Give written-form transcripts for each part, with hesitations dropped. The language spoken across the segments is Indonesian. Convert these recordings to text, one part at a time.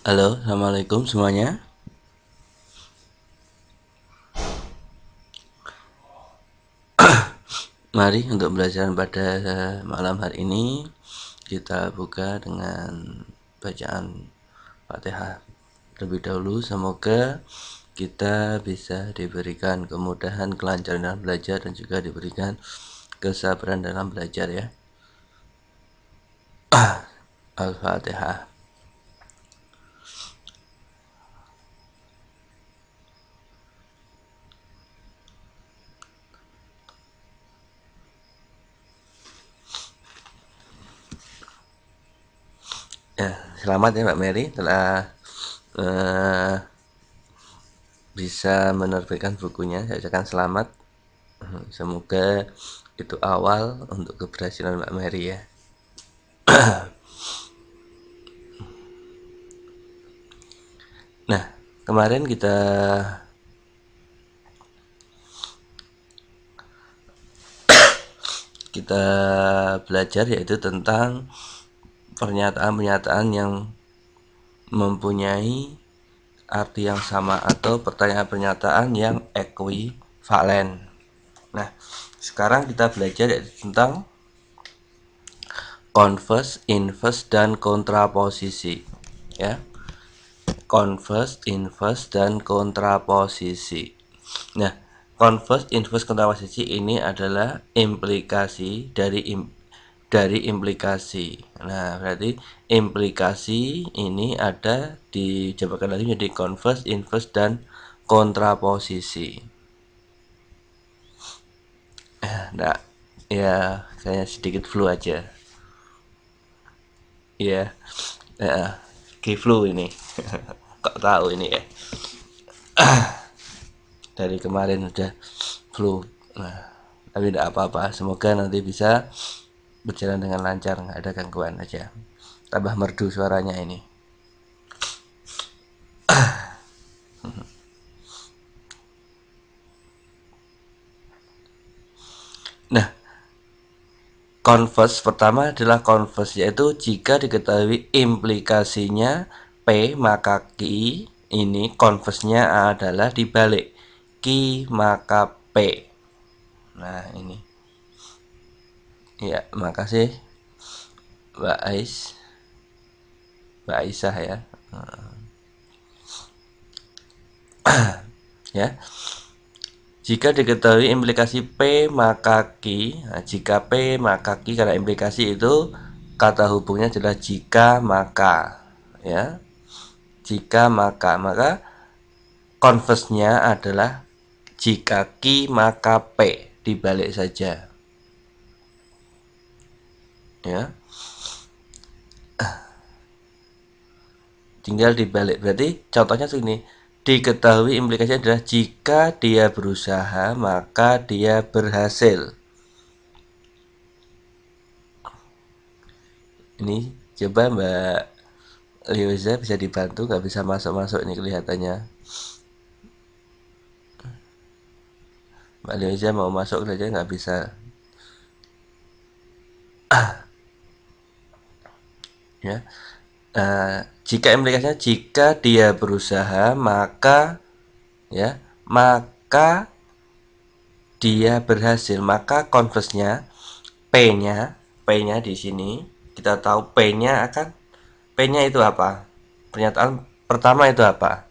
Halo, assalamualaikum semuanya. Mari untuk belajar pada malam hari ini kita buka dengan bacaan Fatihah terlebih dahulu. Semoga kita bisa diberikan kemudahan, kelancaran dalam belajar dan juga diberikan kesabaran dalam belajar ya. Al-Fatihah. Ya, selamat ya Mbak Mary telah bisa menerbitkan bukunya. Saya ucapkan selamat. Semoga itu awal untuk keberhasilan Mbak Mary ya. Nah, kemarin kita belajar yaitu tentang pernyataan-pernyataan yang mempunyai arti yang sama atau pertanyaan-pernyataan yang ekuivalen. Nah, sekarang kita belajar yaitu tentang converse, inverse, dan kontraposisi. Ya, converse, inverse, dan kontraposisi. Nah, converse, inverse, kontraposisi ini adalah implikasi dari implikasi. Nah, berarti implikasi ini ada dijabarkan lagi menjadi converse, inverse, dan kontraposisi. Nah, ya saya sedikit flu aja. Ya, flu ini. Kok tahu ini ya? Dari kemarin udah flu. Nah, tapi tidak apa-apa. Semoga nanti bisa berjalan dengan lancar, nggak ada gangguan aja. Tambah merdu suaranya ini. Nah, converse pertama adalah converse, yaitu jika diketahui implikasinya P maka Q, ini converse-nya adalah dibalik Q maka P. Nah ini ya, makasih Mbak Aisyah ya. Ya, jika diketahui implikasi P maka Q, nah, jika P maka Q, karena implikasi itu kata hubungnya adalah jika maka ya. Jika maka converse-nya adalah jika Q maka P, dibalik saja ya, tinggal dibalik. Berarti contohnya segini, diketahui implikasinya adalah jika dia berusaha maka dia berhasil. Ini coba Mbak Liuza bisa dibantu, nggak bisa masuk-masuk ini kelihatannya. Mbak Liuza mau masuk saja nggak bisa. Ya, jika implikasinya jika dia berusaha maka ya, maka dia berhasil, maka converse-nya P-nya di sini kita tahu P-nya itu apa? Pernyataan pertama itu apa?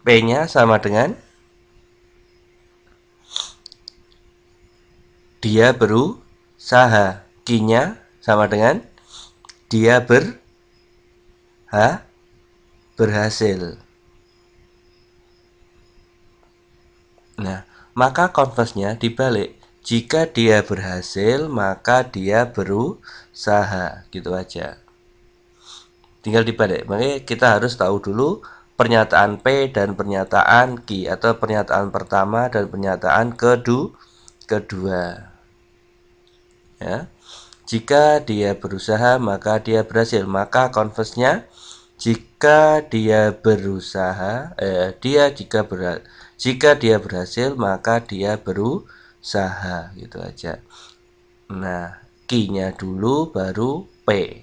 P-nya sama dengan dia berusaha. Q-nya sama dengan dia berhasil. Nah, maka converse-nya dibalik. Jika dia berhasil, maka dia berusaha. Gitu aja. Tinggal dibalik. Makanya kita harus tahu dulu pernyataan P dan pernyataan Q, atau pernyataan pertama dan pernyataan kedua. Ya. Jika dia berusaha, maka dia berhasil. Maka converse-nya jika dia berusaha, jika dia berhasil, maka dia berusaha, gitu aja. Nah, Q-nya dulu baru P.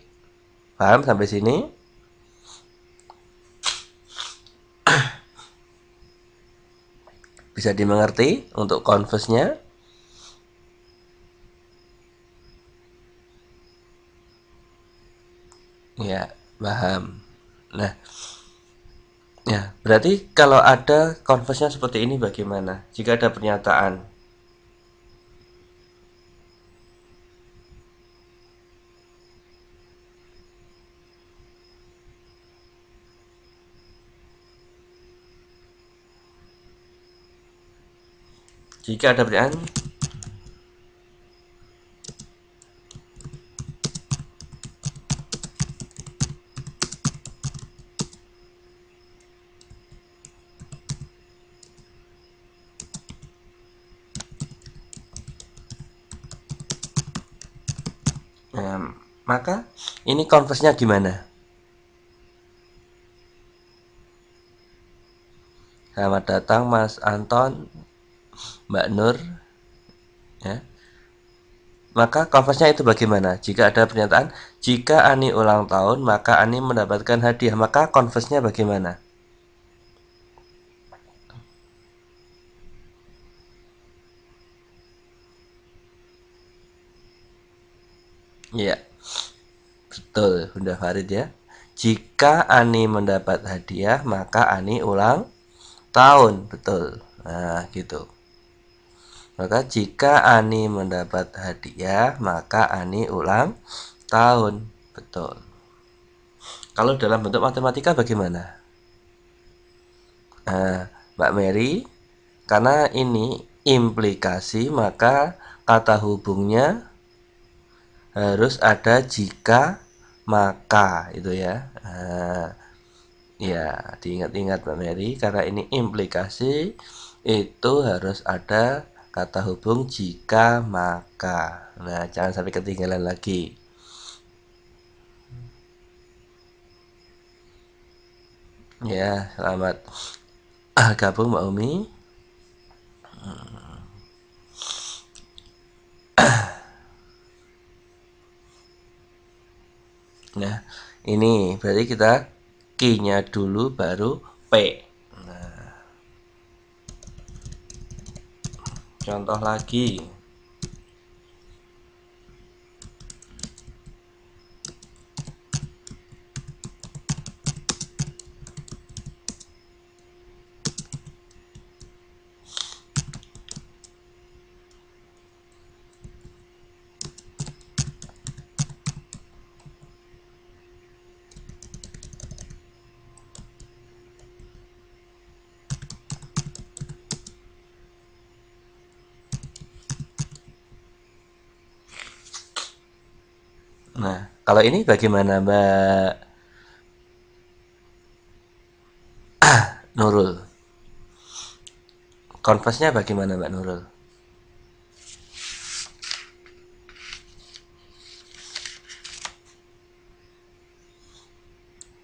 Paham sampai sini? Bisa dimengerti untuk converse-nya? Ya, paham. Nah, ya, berarti kalau ada converse-nya seperti ini bagaimana? Jika ada pernyataan, jika ada pernyataan, maka ini converse-nya gimana? Selamat datang Mas Anton, Mbak Nur, ya. Maka converse-nya itu bagaimana? Jika ada pernyataan, jika Ani ulang tahun, maka Ani mendapatkan hadiah. Maka converse-nya bagaimana? Iya, betul, Bunda Farid ya. Jika Ani mendapat hadiah, maka Ani ulang tahun. Betul. Nah, gitu. Maka jika Ani mendapat hadiah, maka Ani ulang tahun. Betul. Kalau dalam bentuk matematika bagaimana? Nah, Mbak Mary, karena ini implikasi, maka kata hubungnya harus ada jika maka itu ya. Ya, diingat-ingat Mbak Mary, karena ini implikasi itu harus ada kata hubung jika maka. Nah, jangan sampai ketinggalan lagi. Ya, selamat gabung Mbak Umi. Nah, ini berarti kita Q-nya dulu baru P. Contoh lagi. Nah, kalau ini bagaimana Mbak Nurul? Converse-nya bagaimana Mbak Nurul?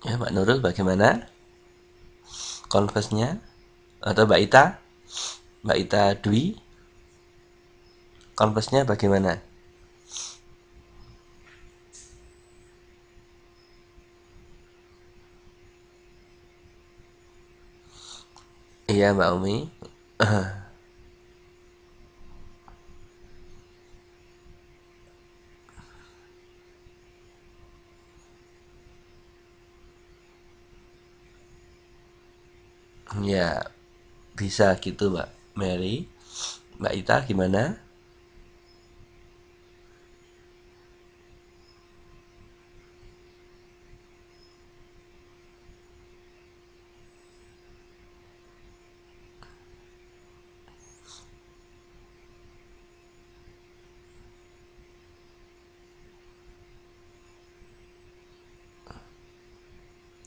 Ya, Mbak Nurul bagaimana? Converse-nya? Atau Mbak Ita? Mbak Ita Dwi? Converse-nya bagaimana? Iya Mbak Umi. Ya, bisa gitu Mbak Mary. Mbak Ita gimana?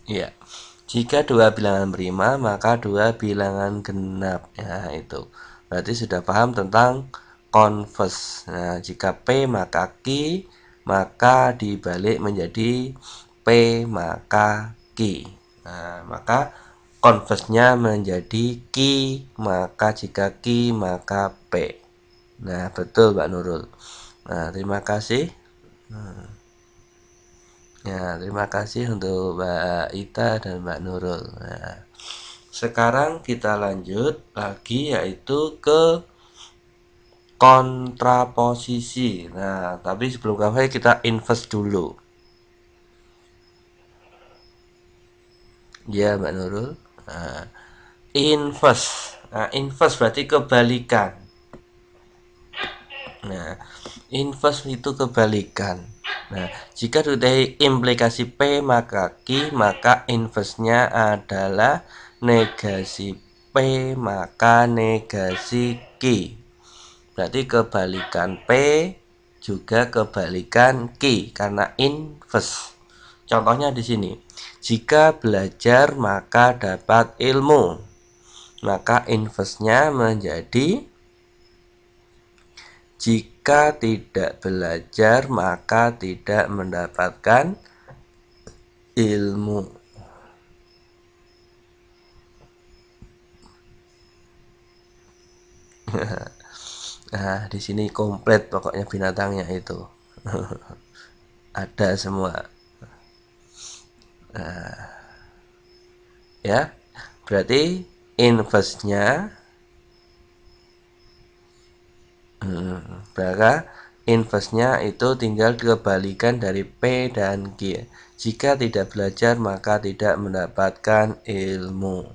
Iya. Jika dua bilangan prima, maka dua bilangan genap. Ya, itu. Berarti sudah paham tentang converse. Nah, jika P maka Q, maka dibalik menjadi P maka Q. Nah, maka converse-nya menjadi Q, maka jika Q maka P. Nah, betul Mbak Nurul. Nah, terima kasih. Ya, terima kasih untuk Mbak Ita dan Mbak Nurul. Nah, sekarang kita lanjut lagi yaitu ke kontraposisi. Nah, tapi sebelum kamu kita invest dulu. Ya, Mbak Nurul. Nah, invest. Nah, invest berarti kebalikan. Nah, inverse itu kebalikan. Nah, jika sudah implikasi P maka Q, maka inverse-nya adalah negasi P maka negasi Q. Berarti kebalikan P juga kebalikan Q karena inverse. Contohnya di sini. Jika belajar maka dapat ilmu. Maka inverse-nya menjadi jika tidak belajar maka tidak mendapatkan ilmu. Nah, di sini komplit pokoknya binatangnya itu. Ada semua. Ya. Berarti inverse-nya maka inverse-nya itu tinggal kebalikan dari P dan Q. Jika tidak belajar maka tidak mendapatkan ilmu.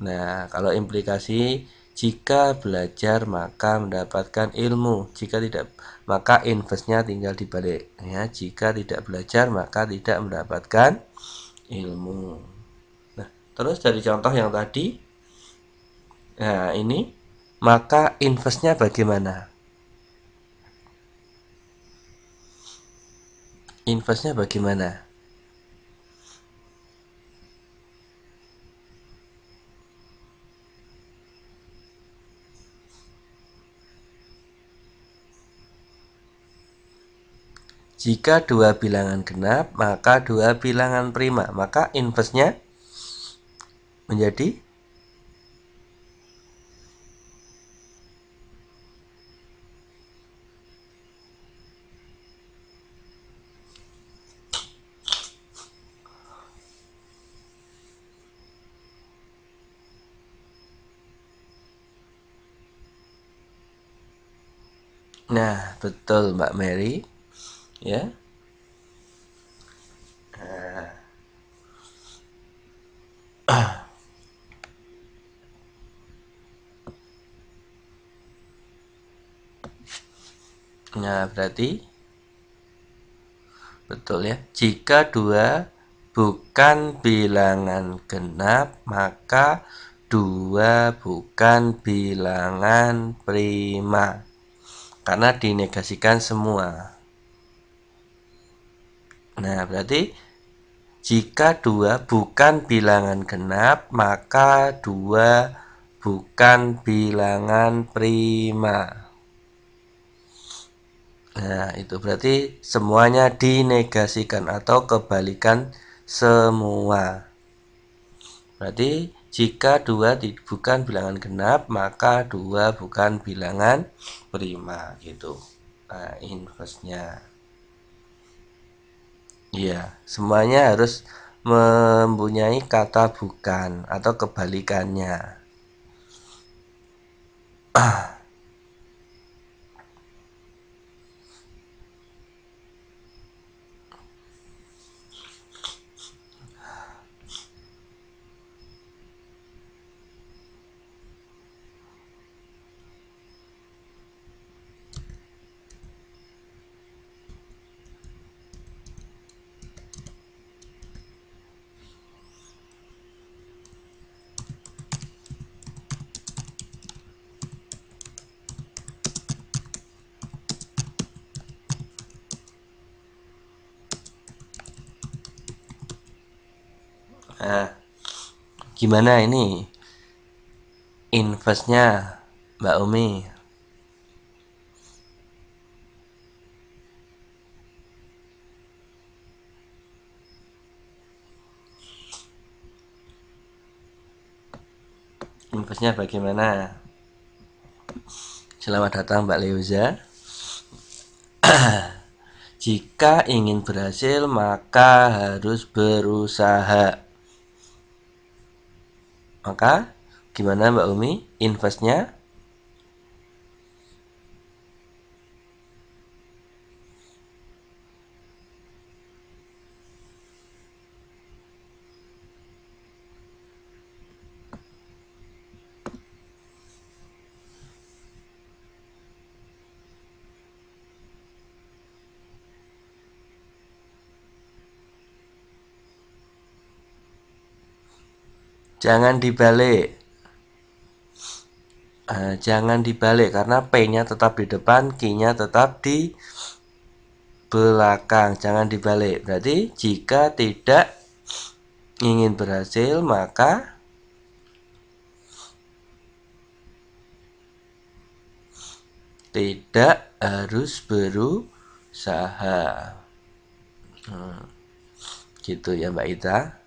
Nah, kalau implikasi jika belajar maka mendapatkan ilmu. Jika tidak maka inverse-nya tinggal dibalik ya. Jika tidak belajar maka tidak mendapatkan ilmu. Nah, terus dari contoh yang tadi, nah ini maka inverse-nya bagaimana? Inverse-nya bagaimana? Jika dua bilangan genap, maka dua bilangan prima. Maka inverse-nya menjadi nah, betul Mbak Mary. Ya. Nah, berarti betul ya. Jika dua bukan bilangan genap, maka dua bukan bilangan prima. Karena dinegasikan semua. Nah, berarti jika dua bukan bilangan genap, maka dua bukan bilangan prima. Nah, itu berarti semuanya dinegasikan atau kebalikan semua. Berarti jika dua bukan bilangan genap, maka dua bukan bilangan prima gitu. Nah, inverse-nya. Iya, semuanya harus mempunyai kata bukan atau kebalikannya. Nah, gimana ini inverse-nya Mbak Umi? Inverse-nya bagaimana? Selamat datang Mbak Leuza. Jika ingin berhasil, maka harus berusaha. Maka gimana Mbak Umi? Investnya? Jangan dibalik. Jangan dibalik karena P-nya tetap di depan, Q-nya tetap di belakang. Jangan dibalik. Berarti jika tidak ingin berhasil, maka tidak harus berusaha. Gitu ya Mbak Ita.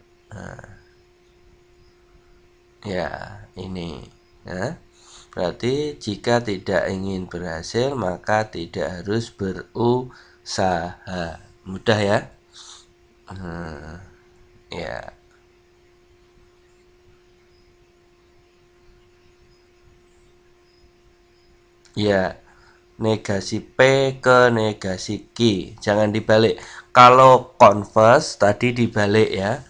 Ya, ini. Ya. Berarti jika tidak ingin berhasil, maka tidak harus berusaha. Mudah ya? Ya. Ya, negasi P ke negasi Q. Jangan dibalik. Kalau converse tadi dibalik ya.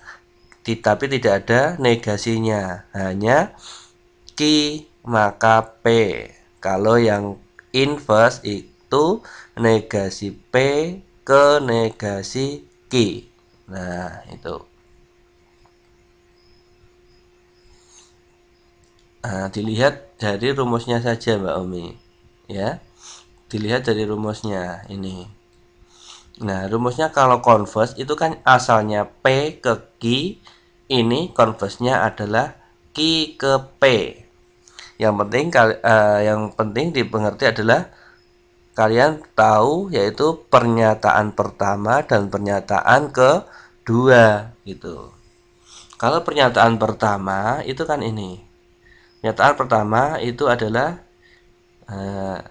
Tapi tidak ada negasinya. Hanya Q maka P. Kalau yang inverse itu negasi P ke negasi Q. Nah, itu. Nah, dilihat dari rumusnya saja Mbak Omi. Ya. Dilihat dari rumusnya ini. Nah, rumusnya kalau converse itu kan asalnya P ke Q, ini converse-nya adalah Q ke P. Yang penting dipengerti adalah kalian tahu yaitu pernyataan pertama dan pernyataan kedua gitu. Kalau pernyataan pertama itu kan ini. Pernyataan pertama itu adalah uh,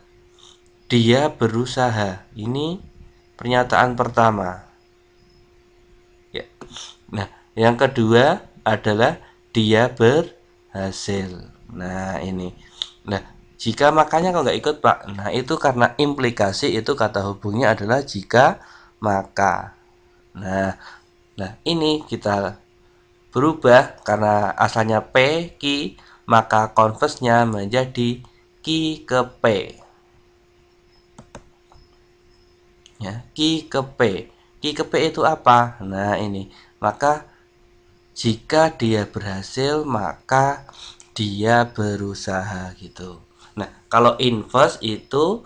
dia berusaha. Ini pernyataan pertama. Ya. Nah, yang kedua adalah dia berhasil. Nah, ini. Nah, jika makanya kok nggak ikut Pak? Nah, itu karena implikasi itu kata hubungnya adalah jika maka. Nah, ini kita berubah karena asalnya P, Q, maka converse-nya menjadi Q ke P. Ya, Q ke P. Q ke P itu apa? Nah, ini. Maka jika dia berhasil, maka dia berusaha gitu. Nah, kalau inverse itu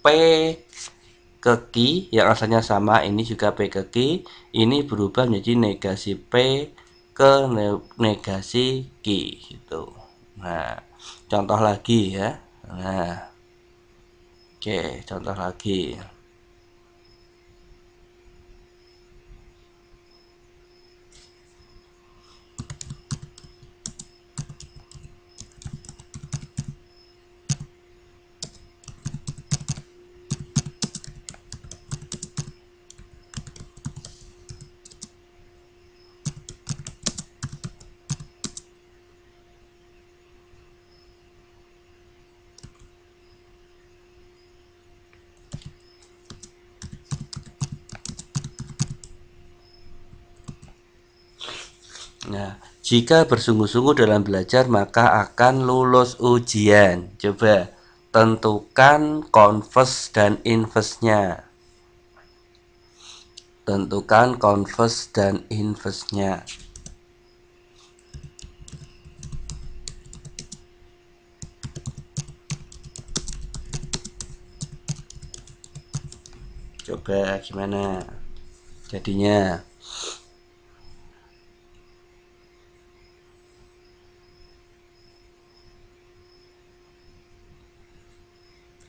P ke Q yang asalnya sama, ini juga P ke Q, ini berubah menjadi negasi P ke negasi Q gitu. Nah, contoh lagi ya. Nah, oke, contoh lagi. Nah, jika bersungguh-sungguh dalam belajar maka akan lulus ujian. Coba tentukan converse dan inverse-nya. Tentukan converse dan inverse-nya. Coba gimana jadinya?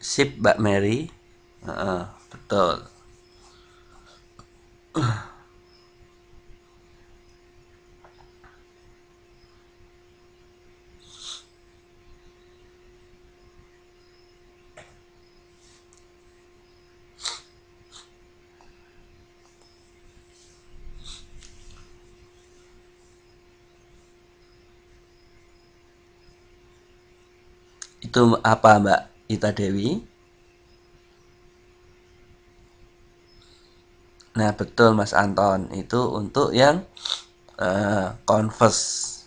Sip Mbak Mary. Betul. Itu apa Mbak Ita Dewi? Nah betul Mas Anton, itu untuk yang converse.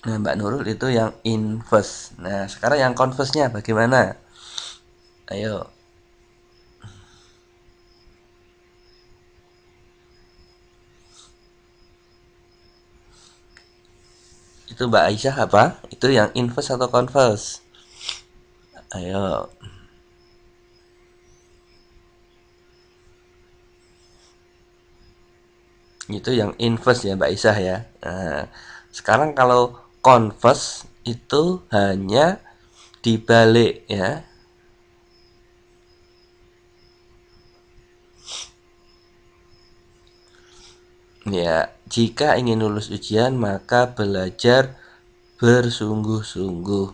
Nah Mbak Nurul itu yang inverse. Nah sekarang yang converse-nya bagaimana? Ayo. Itu Mbak Aisyah apa? Itu yang inverse atau converse? Ayo. Itu yang inverse ya Mbak Aisyah ya. Nah, sekarang kalau converse itu hanya dibalik ya. Ya, jika ingin lulus ujian maka belajar bersungguh-sungguh.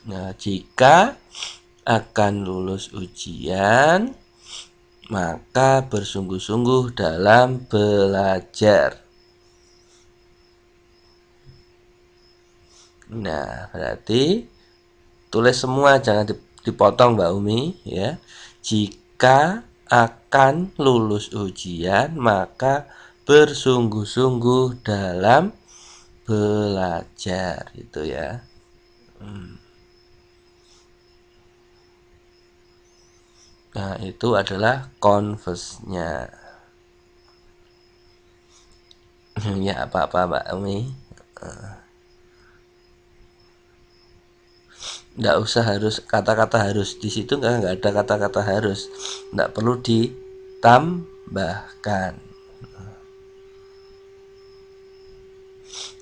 Nah, jika akan lulus ujian maka bersungguh-sungguh dalam belajar. Nah, berarti tulis semua, jangan dipotong Mbak Umi ya. Jika akan lulus ujian maka bersungguh-sungguh dalam belajar itu ya. Nah, itu adalah converse-nya. Ya, apa-apa Mbak Umi. Nggak usah harus kata-kata harus di situ, nggak ada kata-kata harus, nggak perlu ditambahkan.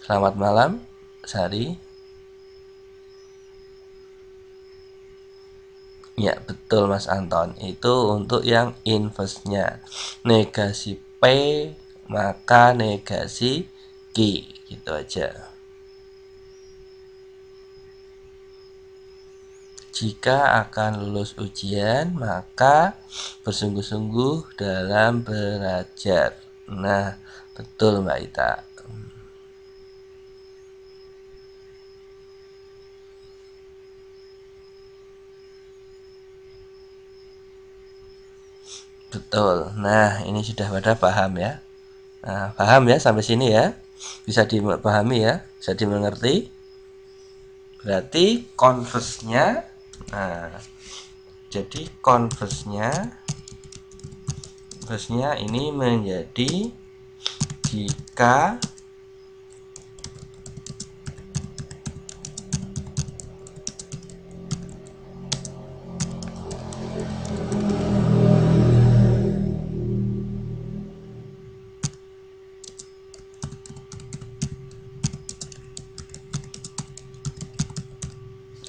Selamat malam Sari. Ya betul Mas Anton, itu untuk yang inverse-nya. Negasi P maka negasi Q, gitu aja. Jika akan lulus ujian maka bersungguh-sungguh dalam belajar. Nah betul Mbak Ita. Betul. Nah, ini sudah pada paham ya. Nah, paham ya sampai sini ya. Bisa dipahami ya, bisa dimengerti. Berarti converse-nya, nah, jadi converse-nya ini menjadi jika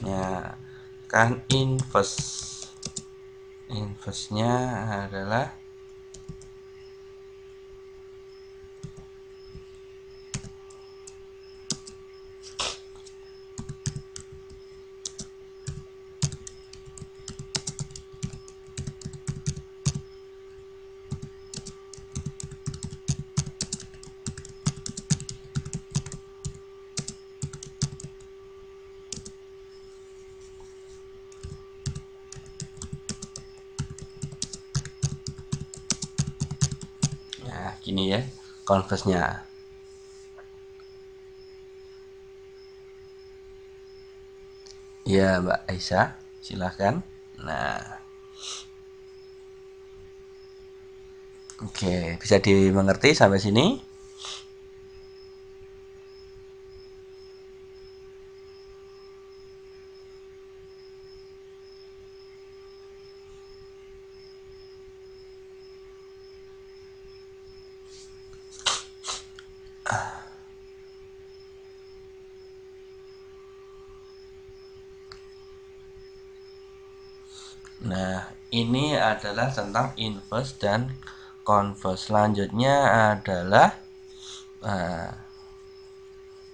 ya kan inverse-nya adalah nah gini ya converse-nya. Ya Mbak Aisyah, silahkan. Nah, oke, bisa dimengerti sampai sini? Nah, ini adalah tentang inverse dan converse. Selanjutnya adalah nah,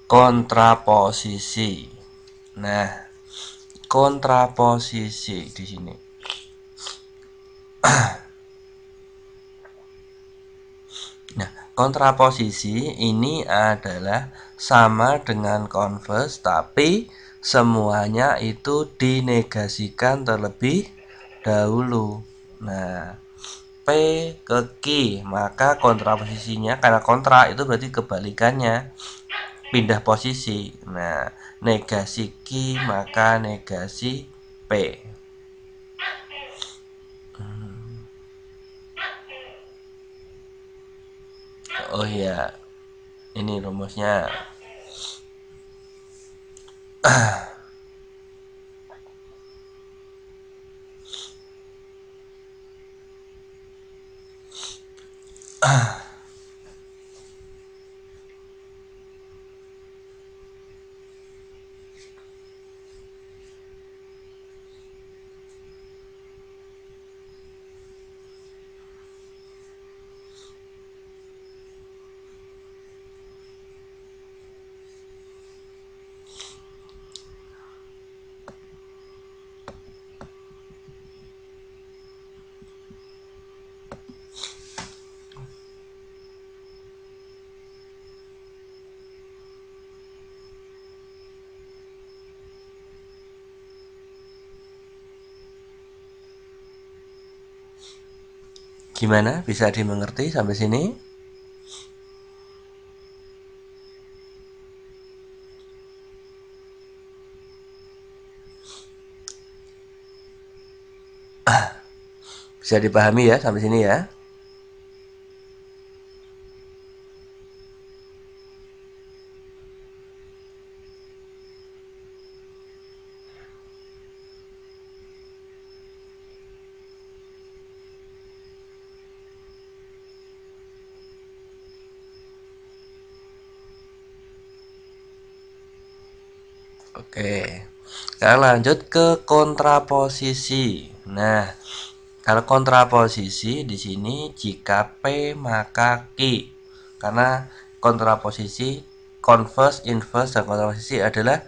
kontraposisi. Nah, kontraposisi di sini. Kontraposisi ini adalah sama dengan converse, tapi semuanya itu dinegasikan terlebih dahulu. Nah, P ke Q, maka kontraposisinya karena kontra itu berarti kebalikannya, pindah posisi. Nah, negasi Q maka negasi P. Oh iya, ini rumusnya. Gimana? Bisa dimengerti sampai sini? Bisa dipahami ya sampai sini ya? Oke. Sekarang lanjut ke kontraposisi. Nah, kalau kontraposisi di sini jika P maka Q. Karena kontraposisi, converse, inverse, dan kontraposisi adalah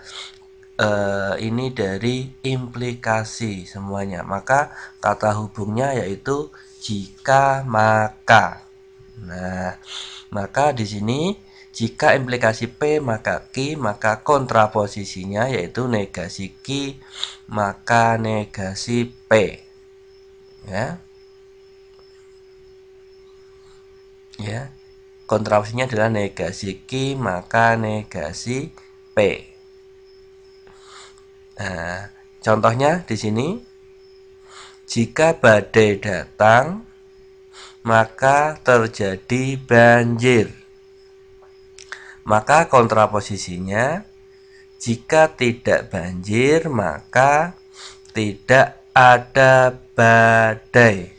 ini dari implikasi semuanya. Maka kata hubungnya yaitu jika maka. Nah, maka di sini jika implikasi P maka Q, maka kontraposisinya yaitu negasi Q maka negasi P. Ya. Ya. Kontraposisinya adalah negasi Q maka negasi P. Nah, contohnya di sini jika badai datang maka terjadi banjir. Maka kontraposisinya jika tidak banjir maka tidak ada badai.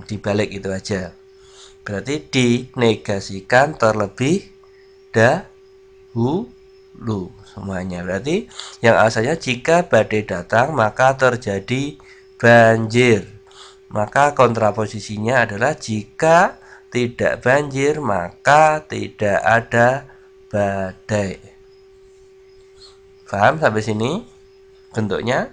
Dibalik itu aja. Berarti dinegasikan terlebih dahulu semuanya. Berarti yang asalnya jika badai datang maka terjadi banjir. Maka kontraposisinya adalah jika tidak banjir maka tidak ada badai. Paham sampai sini bentuknya?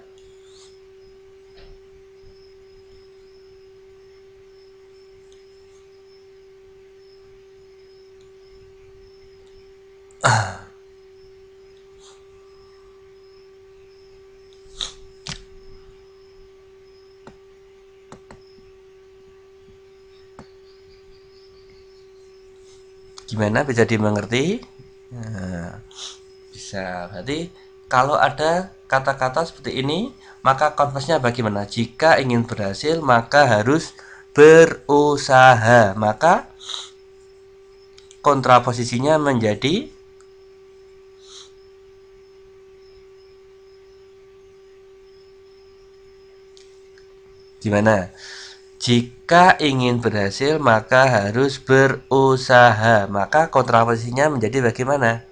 Gimana, bisa dimengerti? Nah, bisa. Berarti kalau ada kata-kata seperti ini, maka converse-nya bagaimana? Jika ingin berhasil, maka harus berusaha. Maka kontraposisinya menjadi gimana? Jika ingin berhasil, maka harus berusaha. Maka kontraposisinya menjadi bagaimana?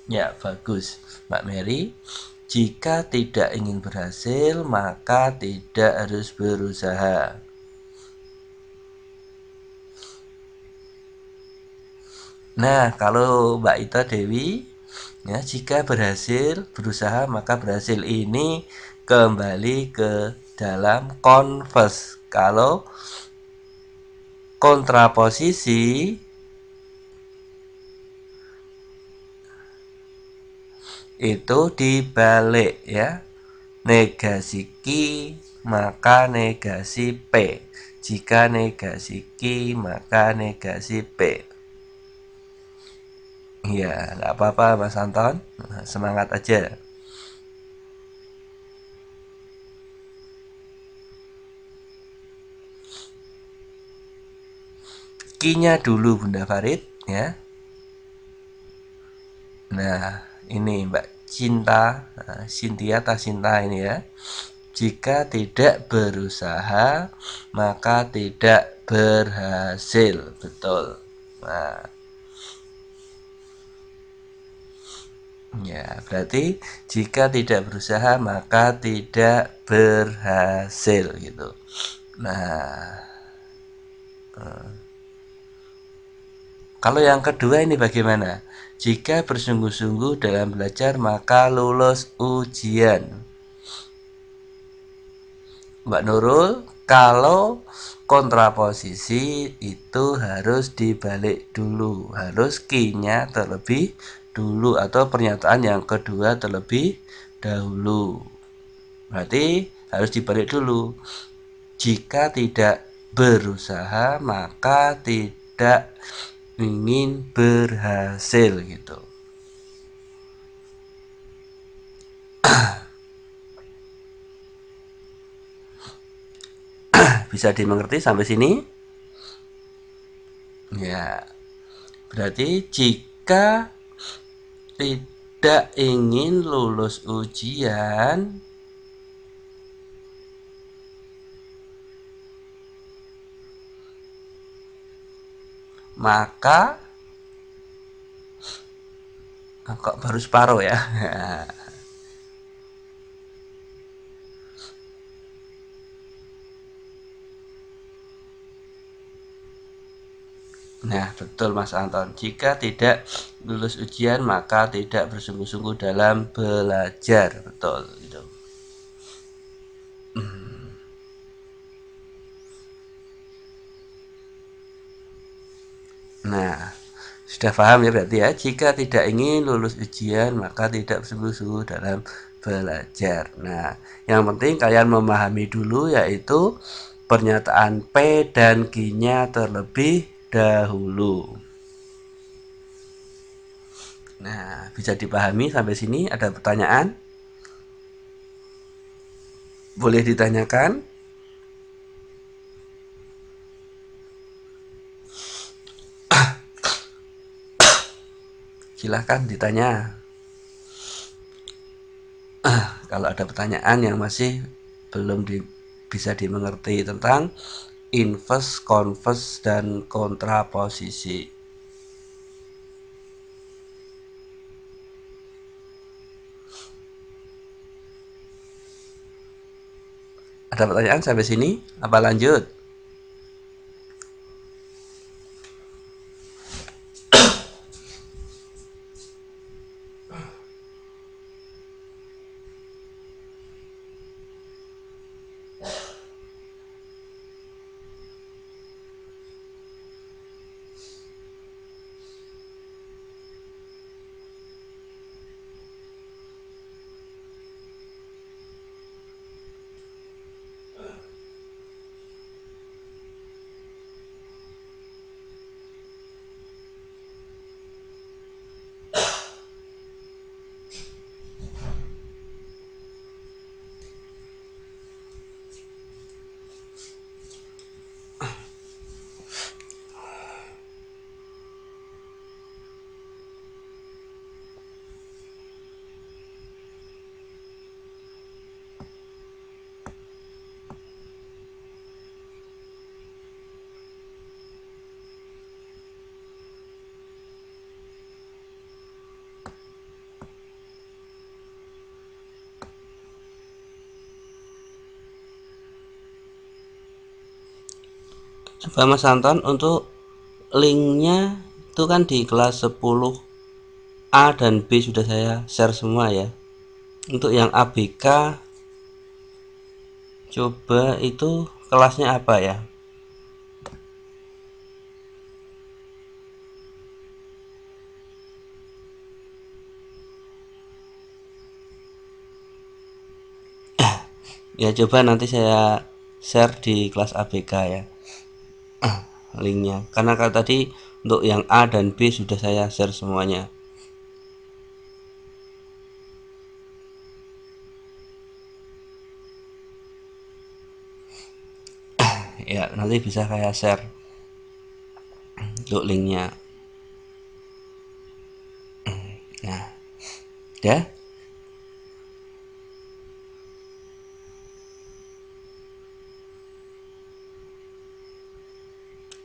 Ya, bagus, Mbak Mary. Jika tidak ingin berhasil, maka tidak harus berusaha. Nah, kalau Mbak Ita Dewi, ya, jika berhasil, berusaha maka berhasil, ini kembali ke dalam converse. Kalau kontraposisi itu dibalik, ya. Negasi ki maka negasi p. Jika negasi ki maka negasi p. Iya, nggak apa-apa Mas Anton, semangat aja. Ki-nya dulu Bunda Farid, ya. Nah, ini Mbak Cinta, Cynthia Tasinta ini, ya. Jika tidak berusaha, maka tidak berhasil. Betul. Nah, ya, berarti jika tidak berusaha, maka tidak berhasil, gitu. Nah, kalau yang kedua ini bagaimana? Jika bersungguh-sungguh dalam belajar, maka lulus ujian. Mbak Nurul, kalau kontraposisi itu harus dibalik dulu, harus ki-nya terlebih dulu atau pernyataan yang kedua terlebih dahulu. Berarti harus dibalik dulu. Jika tidak berusaha, maka tidak ingin berhasil, gitu. Bisa dimengerti sampai sini? Ya, berarti jika tidak ingin lulus ujian, maka kok baru separuh, ya. Nah, betul Mas Anton. Jika tidak lulus ujian, maka tidak bersungguh-sungguh dalam belajar. Betul, gitu. Nah, sudah paham ya berarti, ya. Jika tidak ingin lulus ujian, maka tidak bersungguh-sungguh dalam belajar. Nah, yang penting kalian memahami dulu, yaitu pernyataan P dan Q-nya terlebih dahulu. Nah, bisa dipahami sampai sini? Ada pertanyaan? Boleh ditanyakan? Silahkan ditanya. Kalau ada pertanyaan yang masih belum bisa dimengerti tentang inverse, converse, dan kontraposisi. Ada pertanyaan sampai sini? Apa lanjut? Coba Mas Anton, untuk linknya itu kan di kelas 10 A dan B sudah saya share semua ya. Untuk yang ABK coba itu kelasnya apa ya? Ya coba nanti saya share di kelas ABK ya linknya, karena kalau tadi untuk yang A dan B sudah saya share semuanya. Ya nanti bisa saya share untuk linknya. Nah ya,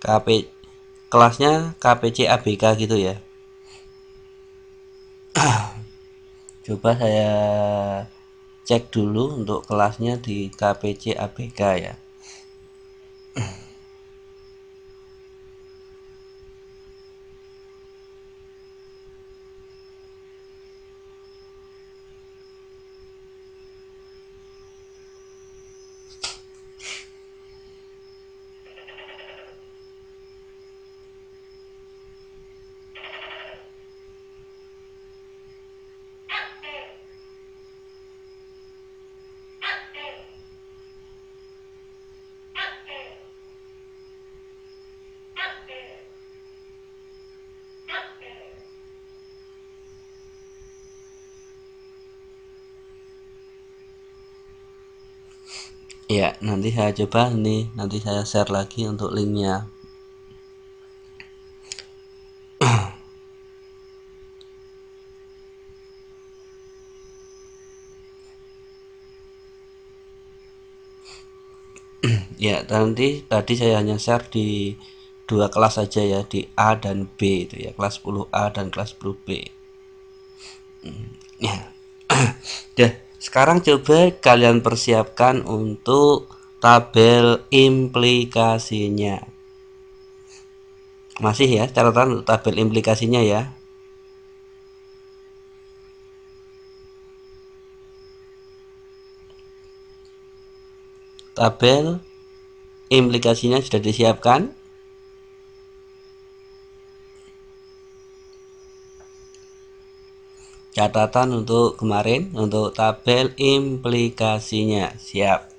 KP kelasnya KPC ABK gitu ya. Coba saya cek dulu untuk kelasnya di KPC ABK ya. Ya nanti saya coba nih, nanti saya share lagi untuk linknya. Ya nanti tadi saya hanya share di dua kelas saja ya, di A dan B itu ya, kelas 10A dan kelas 10B ya. Ya sekarang coba kalian persiapkan untuk tabel implikasinya. Masih ya, catatan untuk tabel implikasinya ya. Tabel implikasinya sudah disiapkan. Catatan untuk kemarin untuk tabel implikasinya siap.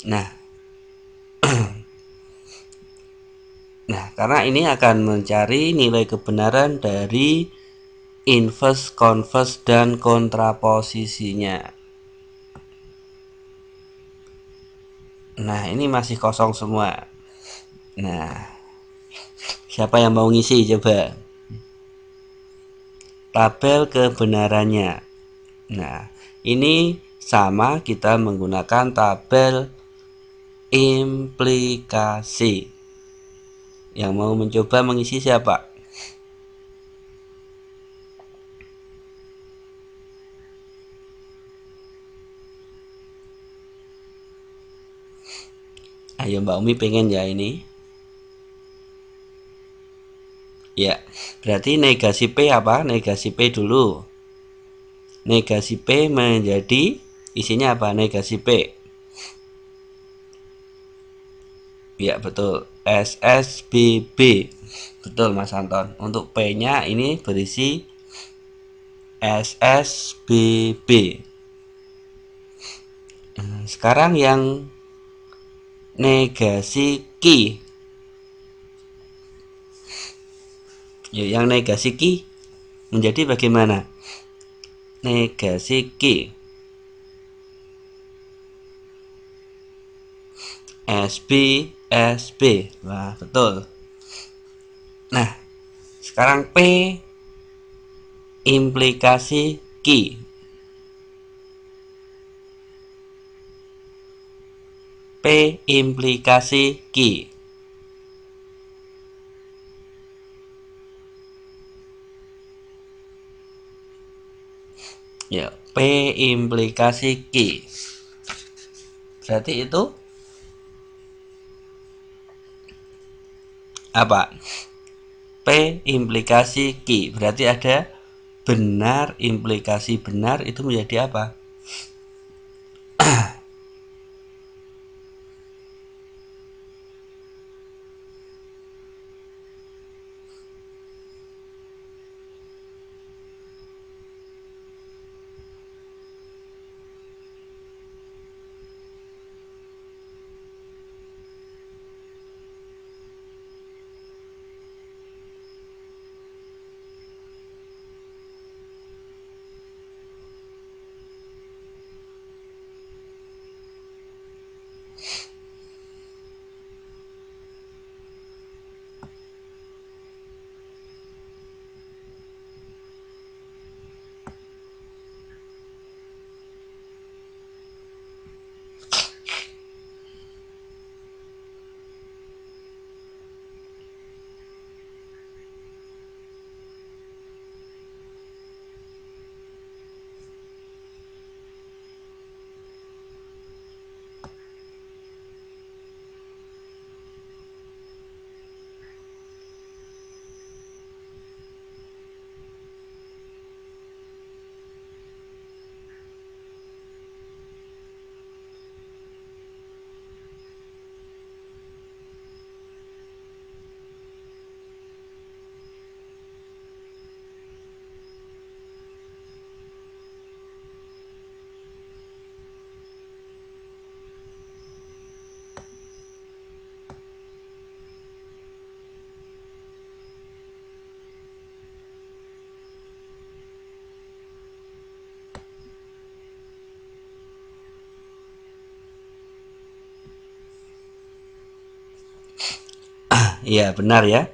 Nah, karena ini akan mencari nilai kebenaran dari inverse, converse, dan kontraposisinya. Nah, ini masih kosong semua. Nah, siapa yang mau ngisi coba? Tabel kebenarannya. Nah, ini sama kita menggunakan tabel implikasi. Yang mau mencoba mengisi siapa? Ayo Mbak Umi pengen ya ini. Ya, berarti negasi P apa? Negasi P dulu. Negasi P menjadi isinya apa? Negasi P. Ya, betul. SSBB. Betul Mas Anton. Untuk P-nya ini berisi SSBB. Sekarang yang negasi Q. Ya, yang negasi Q menjadi bagaimana? Negasi Q. SB, SB. Wah, betul. Nah, sekarang P implikasi Q. P implikasi Q. Ya, P implikasi Q. Berarti itu Apa? P implikasi Q. Berarti ada benar implikasi benar itu menjadi apa? Iya, benar ya.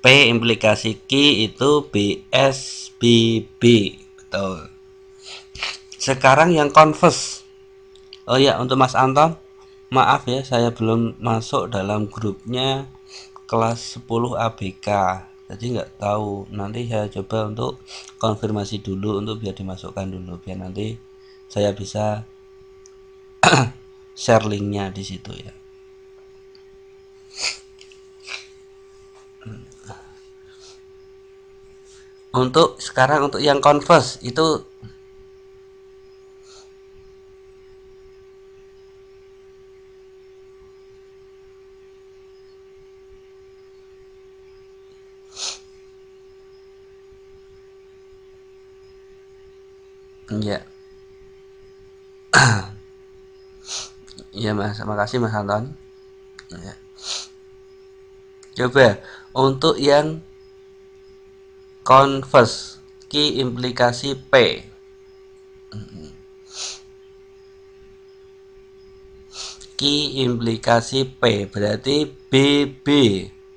P implikasi Q itu BSBB. Betul. Sekarang yang converse. Oh ya, untuk Mas Anton, maaf ya saya belum masuk dalam grupnya kelas 10 ABK. Jadi nggak tahu. Nanti saya coba untuk konfirmasi dulu untuk biar dimasukkan dulu biar nanti saya bisa share linknya di situ ya. Untuk sekarang untuk yang converse itu ya. Iya Mas, makasih Mas Anton. Ya. Coba untuk yang converse Q implikasi P. Q implikasi P berarti BB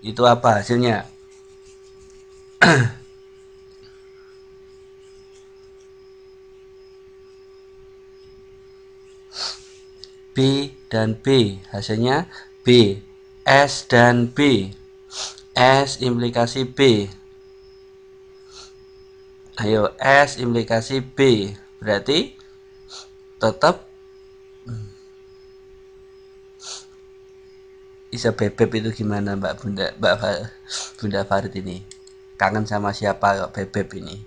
itu apa hasilnya? B dan B hasilnya B. S dan B. S implikasi B. Ayo S implikasi B berarti tetap bisa bebek itu gimana Mbak Bunda Farid ini? Kangen sama siapa kok bebek ini?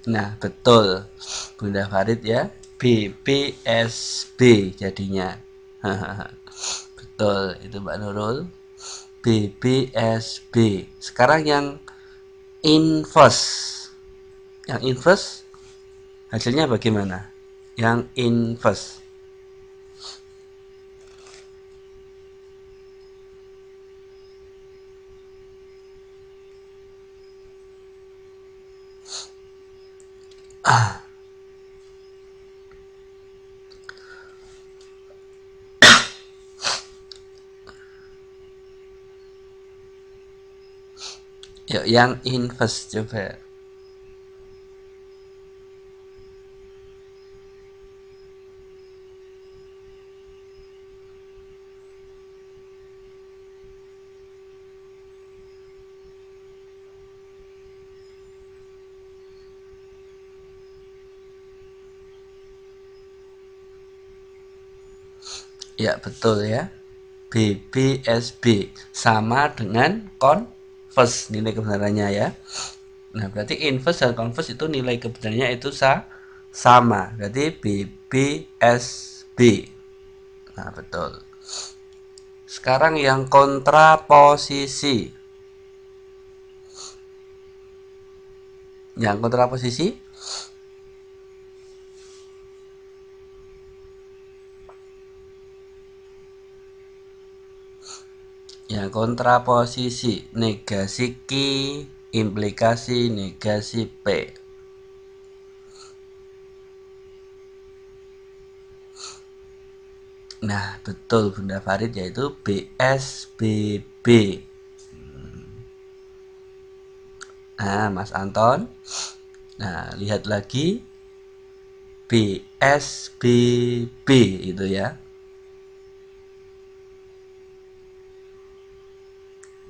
Nah, betul. Bunda Farid ya. BBSB jadinya. Betul, itu Mbak Nurul. BBSB. Sekarang yang inverse. Yang inverse hasilnya bagaimana? Yang inverse. Yuk, yang inverse coba. Ya, betul ya. BBSB sama dengan converse nilai kebenarannya ya. Nah, berarti inverse dan converse itu nilai kebenarannya itu sama. Berarti BBSB. Nah, betul. Sekarang yang kontraposisi. Yang kontraposisi negasi Q, implikasi negasi P. Nah, betul Bunda Farid, yaitu BSBB. Nah, Mas Anton. Nah, lihat lagi BSBB itu ya.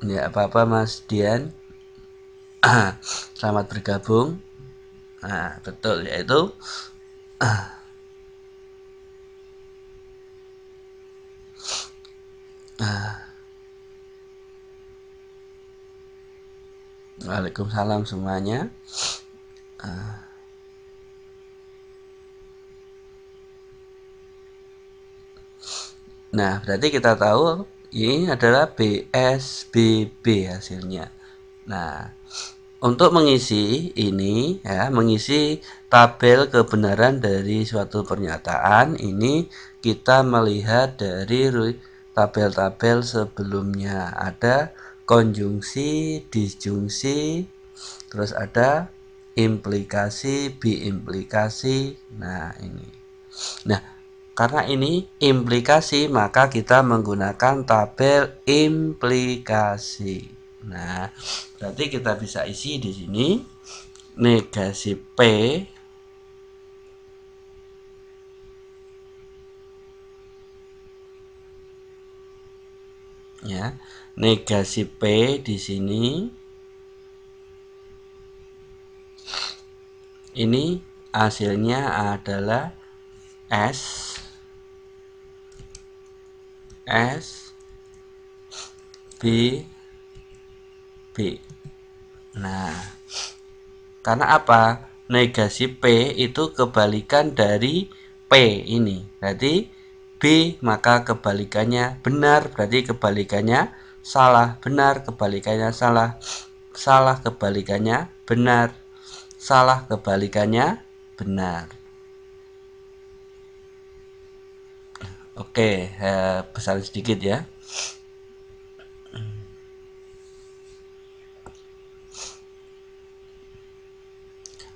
Ya, apa-apa Mas Dian. Selamat bergabung. Nah, betul, yaitu Waalaikumsalam semuanya. Nah, berarti kita tahu ini adalah BSBB hasilnya. Nah, untuk mengisi ini ya, mengisi tabel kebenaran dari suatu pernyataan ini kita melihat dari tabel-tabel sebelumnya. Ada konjungsi, disjungsi, terus ada implikasi, biimplikasi. Nah, ini. Nah, karena ini implikasi, maka kita menggunakan tabel implikasi. Nah, berarti kita bisa isi di sini negasi P ya. Negasi P di sini ini hasilnya adalah S B B. Nah, karena apa? Negasi P itu kebalikan dari P ini. Berarti B maka kebalikannya benar, berarti kebalikannya salah. Benar kebalikannya salah. Salah kebalikannya benar. Salah kebalikannya benar. Oke, besar sedikit ya.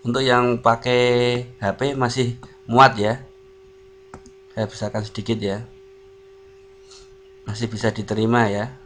Untuk yang pakai HP masih muat ya. Saya besarkan sedikit ya. Masih bisa diterima ya.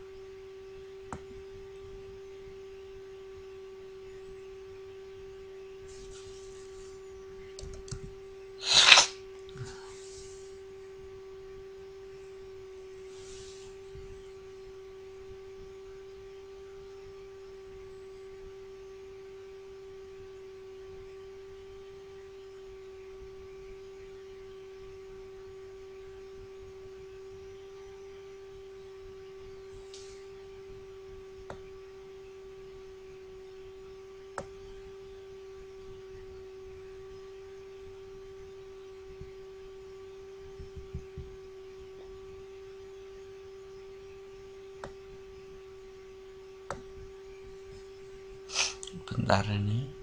Bentar ini.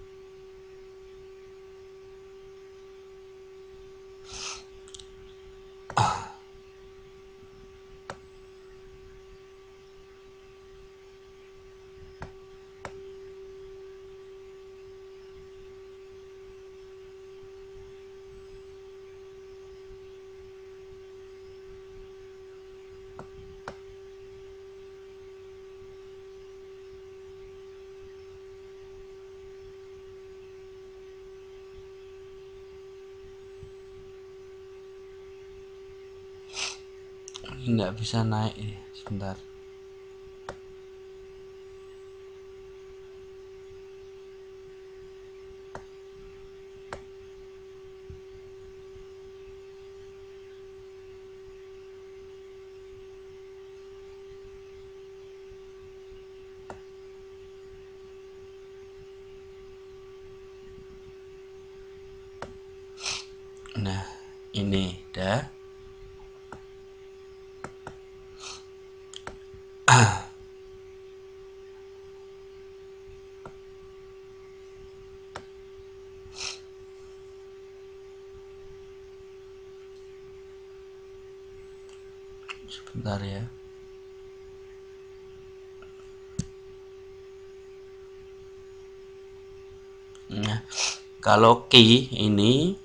Nggak bisa naik ini. Sebentar. Nah, ini dah. Sebentar ya. Nah, kalau key ini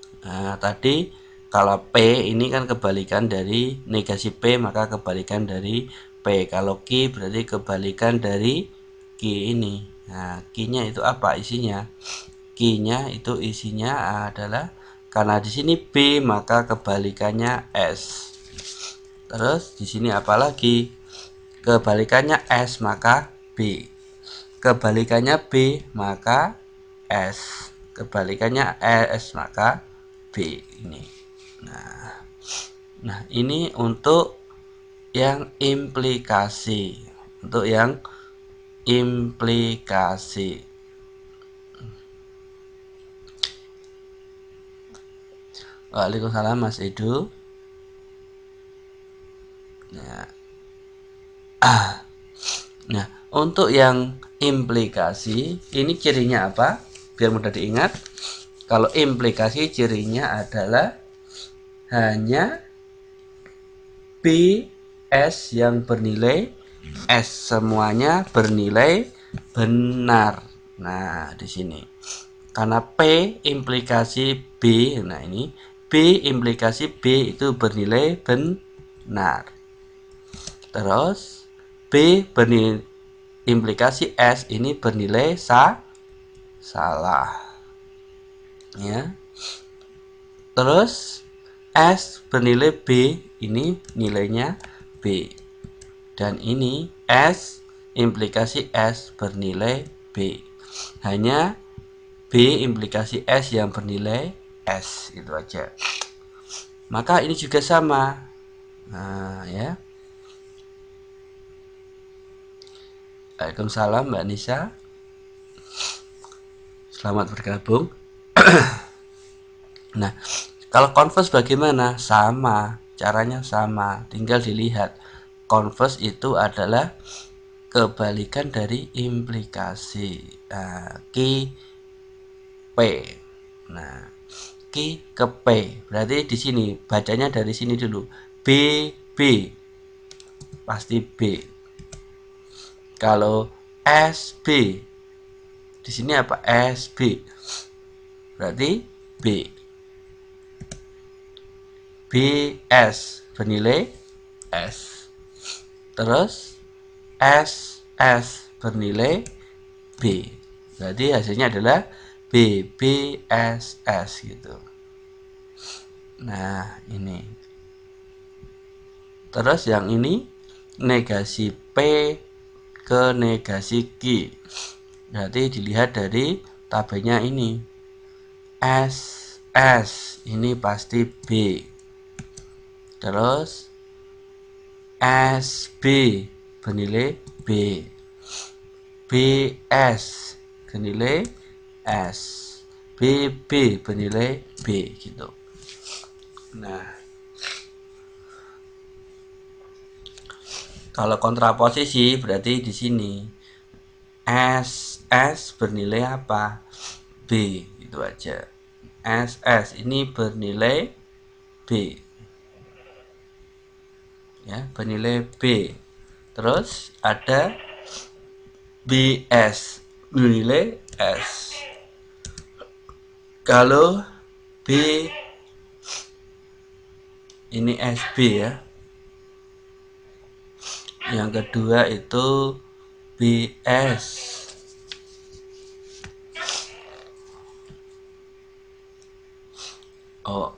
tadi kalau P ini kan kebalikan dari negasi P, maka kebalikan dari P. Kalau Q berarti kebalikan dari Q ini. Nah, Q-nya itu apa isinya? Q-nya itu isinya adalah, karena di sini B maka kebalikannya S. Terus di sini apa lagi? Kebalikannya S maka B. Kebalikannya B maka S. Kebalikannya S maka B ini. Nah, ini untuk yang implikasi. Untuk yang implikasi. Waalaikumsalam Mas Edu. Nah, untuk yang implikasi ini cirinya apa? Biar mudah diingat. Kalau implikasi cirinya adalah hanya B S yang bernilai S, semuanya bernilai benar. Nah, di sini karena P implikasi B, nah ini B implikasi B itu bernilai benar. Terus B bernilai implikasi S ini bernilai salah. Ya. Terus S bernilai B ini nilainya B. Dan ini S implikasi S bernilai B. Hanya B implikasi S yang bernilai S, itu aja. Maka ini juga sama. Nah, ya. Waalaikumsalam Mbak Nisa. Selamat bergabung. Nah, kalau converse bagaimana? Sama, caranya sama. Tinggal dilihat. Converse itu adalah kebalikan dari implikasi. Q P. Nah, Q ke P. Berarti di sini bacanya dari sini dulu. B B. Pasti B. Kalau SB di sini apa? SB. Berarti B. BS bernilai S. Terus SS bernilai B. Berarti hasilnya adalah BBSS gitu. Nah, ini. Terus yang ini negasi P ke negasi Q. Berarti dilihat dari tabelnya ini. SS ini pasti B. Terus SB bernilai B. BS bernilai S. BB bernilai B gitu. Nah, kalau kontraposisi berarti di sini SS bernilai apa? B, itu aja. SS ini bernilai B. Ya, bernilai B. Terus ada BS bernilai S. Kalau B ini SB ya. Yang kedua itu BS. Oh,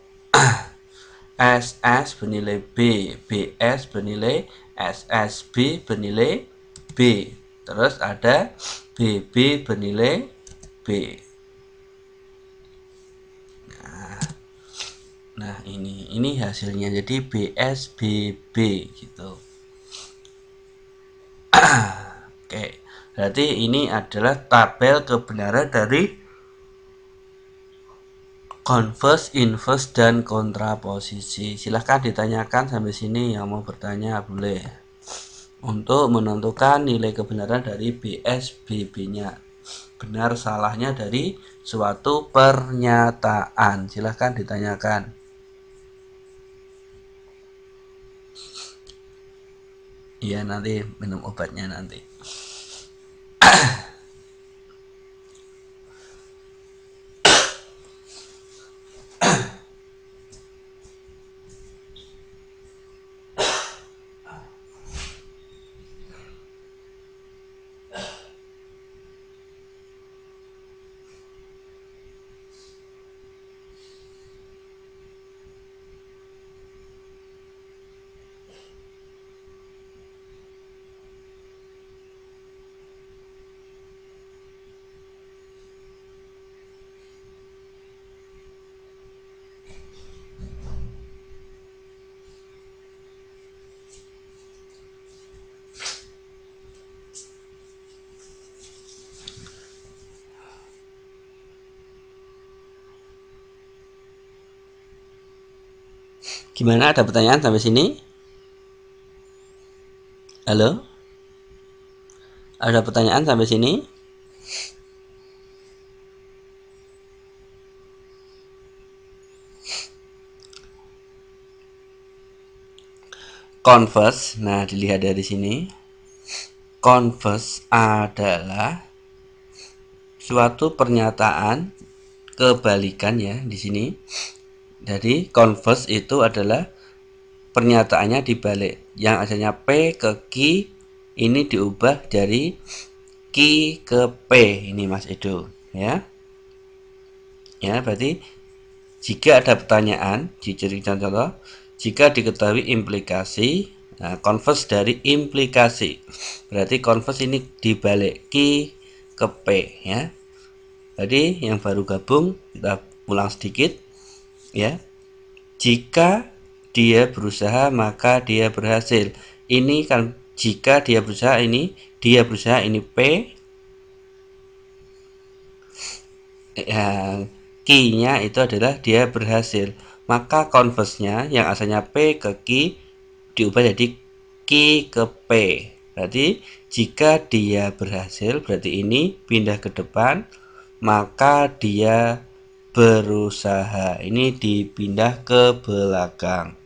SS bernilai B, BS bernilai S, SB bernilai B. Terus ada BB bernilai B. Nah, ini hasilnya jadi BS BB gitu. Oke. Berarti ini adalah tabel kebenaran dari Converse, inverse, dan kontraposisi. Silahkan ditanyakan sampai sini yang mau bertanya boleh. Untuk menentukan nilai kebenaran dari BSBB-nya. Benar salahnya dari suatu pernyataan. Silahkan ditanyakan. Iya, nanti minum obatnya nanti. Gimana, ada pertanyaan sampai sini? Halo? Ada pertanyaan sampai sini? Converse, nah dilihat dari sini. Converse adalah suatu pernyataan kebalikan ya di sini. Jadi converse itu adalah pernyataannya dibalik. Yang asalnya P ke Q ini diubah dari Q ke P. Ini Mas Edo ya. Ya, berarti jika ada pertanyaan, dijadikan contoh, jika diketahui implikasi, nah, converse dari implikasi, berarti converse ini dibalik Q ke P ya. Jadi yang baru gabung kita ulang sedikit ya. Jika dia berusaha maka dia berhasil. Ini kan jika dia berusaha, ini dia berusaha, ini P. Q-nya itu adalah dia berhasil. Maka converse-nya yang asalnya P ke Q diubah jadi Q ke P. Berarti jika dia berhasil, berarti ini pindah ke depan, maka dia berusaha. Ini dipindah ke belakang.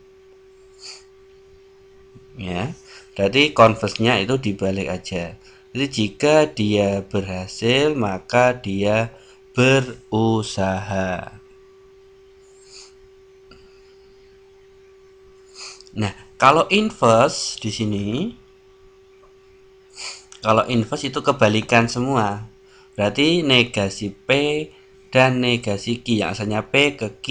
Ya. Berarti converse-nya itu dibalik aja. Jadi jika dia berhasil, maka dia berusaha. Nah, kalau inverse di sini, kalau inverse itu kebalikan semua. Berarti negasi P dan negasi Q. Yang asalnya P ke Q,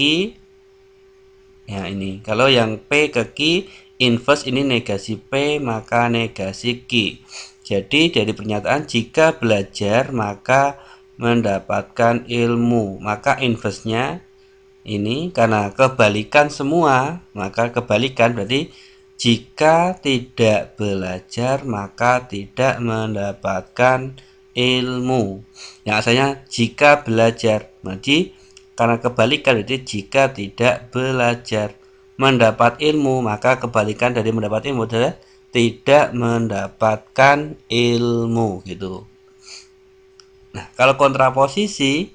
ya ini. Kalau yang P ke Q, inverse ini negasi P maka negasi Q. Jadi dari pernyataan jika belajar maka mendapatkan ilmu, maka inverse-nya ini karena kebalikan semua, maka kebalikan berarti jika tidak belajar maka tidak mendapatkan ilmu. Yang asalnya jika belajar, berarti karena kebalikan berarti jika tidak belajar mendapat ilmu, maka kebalikan dari mendapat ilmu adalah tidak mendapatkan ilmu gitu. Nah, kalau kontraposisi,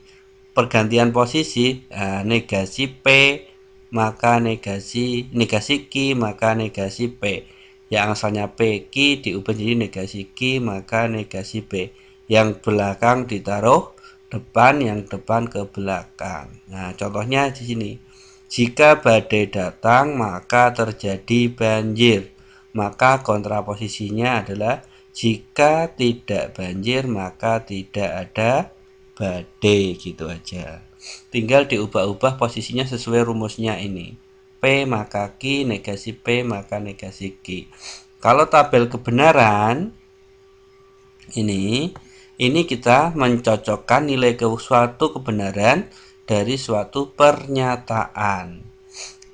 pergantian posisi, negasi P maka negasi Q maka negasi P. Yang asalnya P Q diubah jadi negasi Q maka negasi P. Yang belakang ditaruh depan, yang depan ke belakang. Nah, contohnya di sini. Jika badai datang maka terjadi banjir. Maka kontraposisinya adalah jika tidak banjir maka tidak ada badai, gitu aja. Tinggal diubah-ubah posisinya sesuai rumusnya ini. P maka Q, negasi P maka negasi Q. Kalau tabel kebenaran ini kita mencocokkan nilai ke suatu kebenaran dari suatu pernyataan.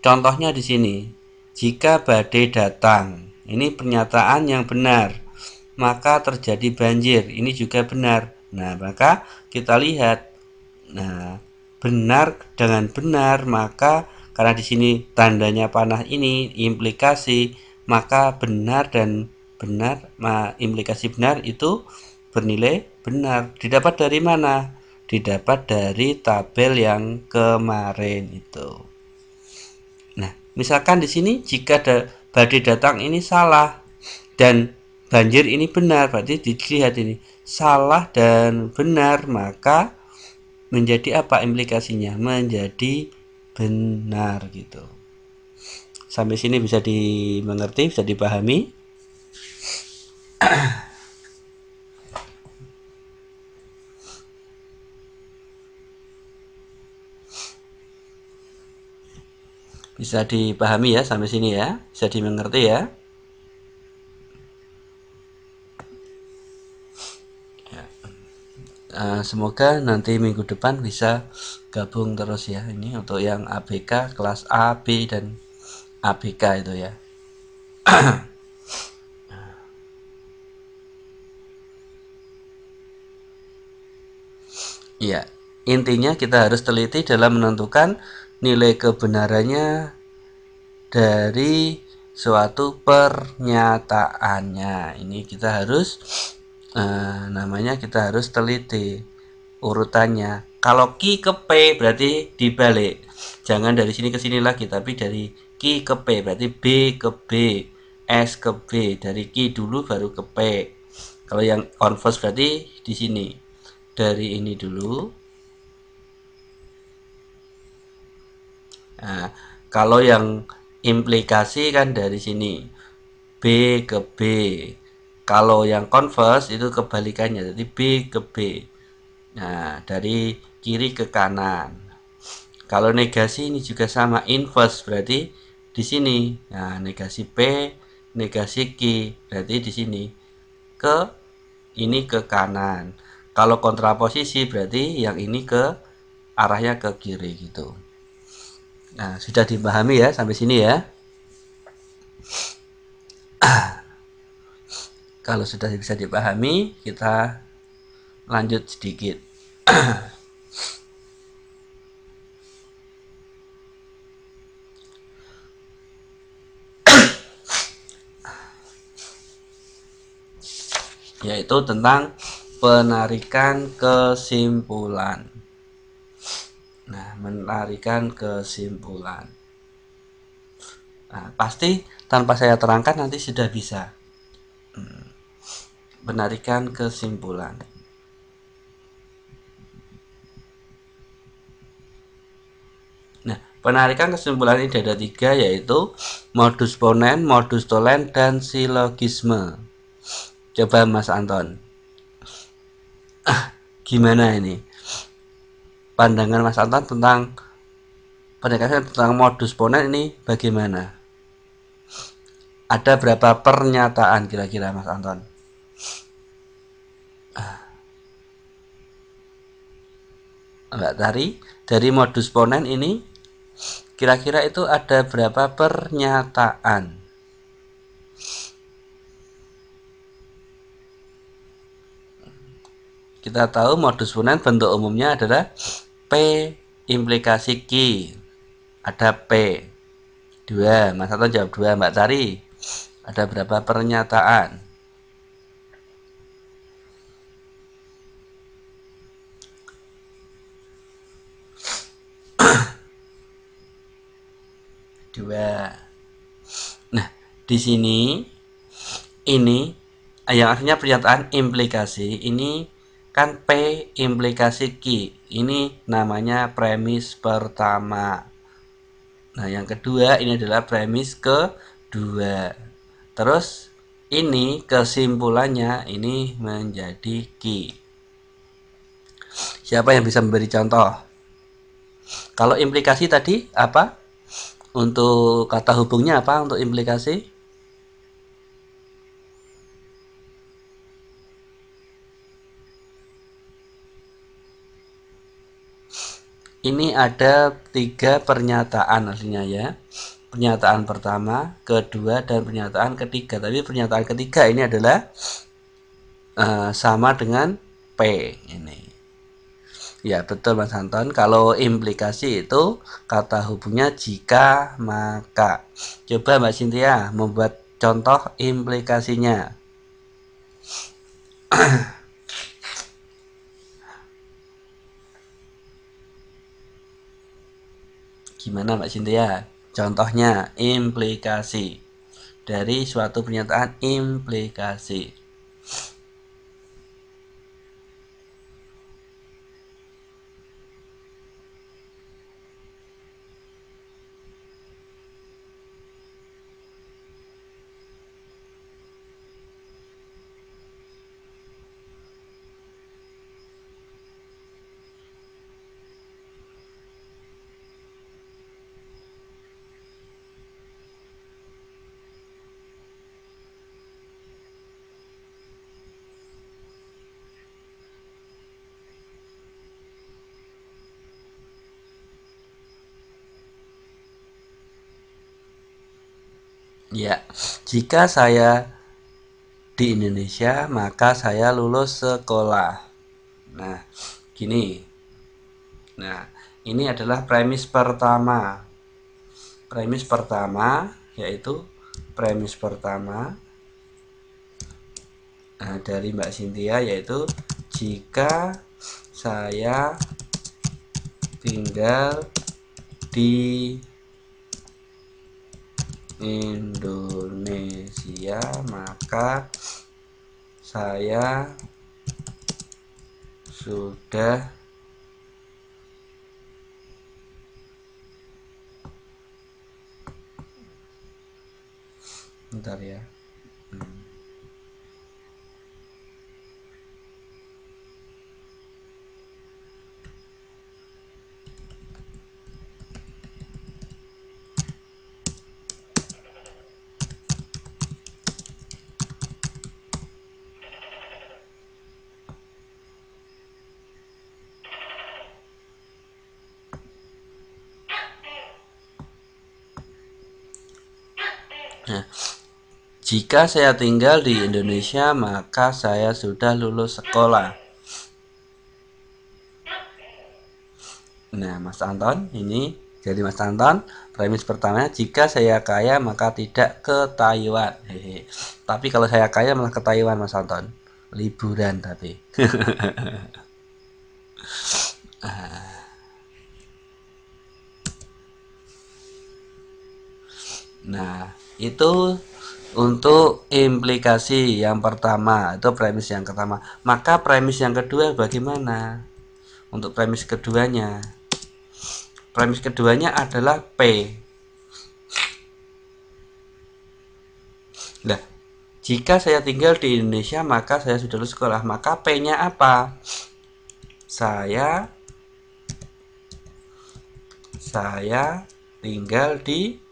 Contohnya di sini, jika badai datang, ini pernyataan yang benar, maka terjadi banjir, ini juga benar. Nah, maka kita lihat, nah benar dengan benar, maka karena di sini tandanya panah ini implikasi, maka benar dan benar, implikasi benar itu bernilai benar. Didapat dari mana? Didapat dari tabel yang kemarin itu. Nah, misalkan di sini jika badai datang ini salah dan banjir ini benar, berarti dilihat ini salah dan benar, maka menjadi apa implikasinya? Menjadi benar gitu. Sampai sini bisa dimengerti, bisa dipahami? Bisa dipahami ya sampai sini ya, bisa dimengerti ya. Semoga nanti minggu depan bisa gabung terus ya, ini untuk yang ABK kelas A, B dan ABK itu ya. Ya, intinya kita harus teliti dalam menentukan nilai kebenarannya dari suatu pernyataannya. Ini kita harus namanya kita harus teliti urutannya. Kalau Q ke P berarti dibalik. Jangan dari sini ke sini lagi, tapi dari Q ke P berarti B ke B, S ke B. Dari Q dulu baru ke P. Kalau yang converse berarti di sini. Dari ini dulu. Nah, kalau yang implikasi kan dari sini. B ke B. Kalau yang converse itu kebalikannya, jadi B ke B. Nah, dari kiri ke kanan. Kalau negasi ini juga sama, inverse berarti di sini. Nah, negasi P, negasi Q berarti di sini. Ini ke kanan. Kalau kontraposisi berarti yang ini ke arahnya ke kiri gitu. Nah, sudah dipahami ya sampai sini ya. Kalau sudah bisa dipahami, kita lanjut sedikit. Yaitu tentang penarikan kesimpulan. Nah, menarikan kesimpulan. Nah, pasti tanpa saya terangkan nanti sudah bisa. Menarikan kesimpulan. Nah, penarikan kesimpulan ini ada 3, yaitu modus ponen, modus tolen, dan silogisme. Coba Mas Anton. Gimana ini? Pandangan Mas Anton tentang penekanan tentang modus ponen ini bagaimana? Ada berapa pernyataan kira-kira Mas Anton? Mbak Tari, dari modus ponen ini kira-kira itu ada berapa pernyataan? Kita tahu modus ponen bentuk umumnya adalah P implikasi Q. Ada P. 2. Mas Anton jawab 2. Mbak Tari, ada berapa pernyataan? Dua. Nah, di sini ini yang artinya pernyataan implikasi ini kan P implikasi Q. Ini namanya premis pertama. Nah, yang kedua ini adalah premis kedua. Terus ini kesimpulannya ini menjadi Q. Siapa yang bisa memberi contoh? Kalau implikasi tadi apa? Untuk kata hubungnya apa untuk implikasi? Ini ada 3 pernyataan aslinya ya. Pernyataan pertama, kedua, dan pernyataan ketiga. Tapi pernyataan ketiga ini adalah sama dengan P ini. Ya, betul Mas Anton. Kalau implikasi itu kata hubungnya jika maka. Coba Mbak Cynthia membuat contoh implikasinya. Gimana Mbak Cynthia? Contohnya implikasi dari suatu pernyataan implikasi. Ya, jika saya di Indonesia maka saya lulus sekolah. Nah, gini. Nah, ini adalah premis pertama. Premis pertama yaitu premis pertama dari Mbak Cynthia yaitu jika saya tinggal di Indonesia maka saya sudah bentar ya. Nah, jika saya tinggal di Indonesia maka saya sudah lulus sekolah. Nah, Mas Anton, ini jadi Mas Anton, premis pertama, jika saya kaya maka tidak ke Taiwan. Hehe. Tapi kalau saya kaya malah ke Taiwan, Mas Anton. Liburan tapi. Nah, itu untuk implikasi yang pertama, itu premis yang pertama. Maka premis yang kedua bagaimana? Untuk premis keduanya. Premis keduanya adalah P. Nah, jika saya tinggal di Indonesia maka saya sudah lulus sekolah. Maka P-nya apa? Saya tinggal di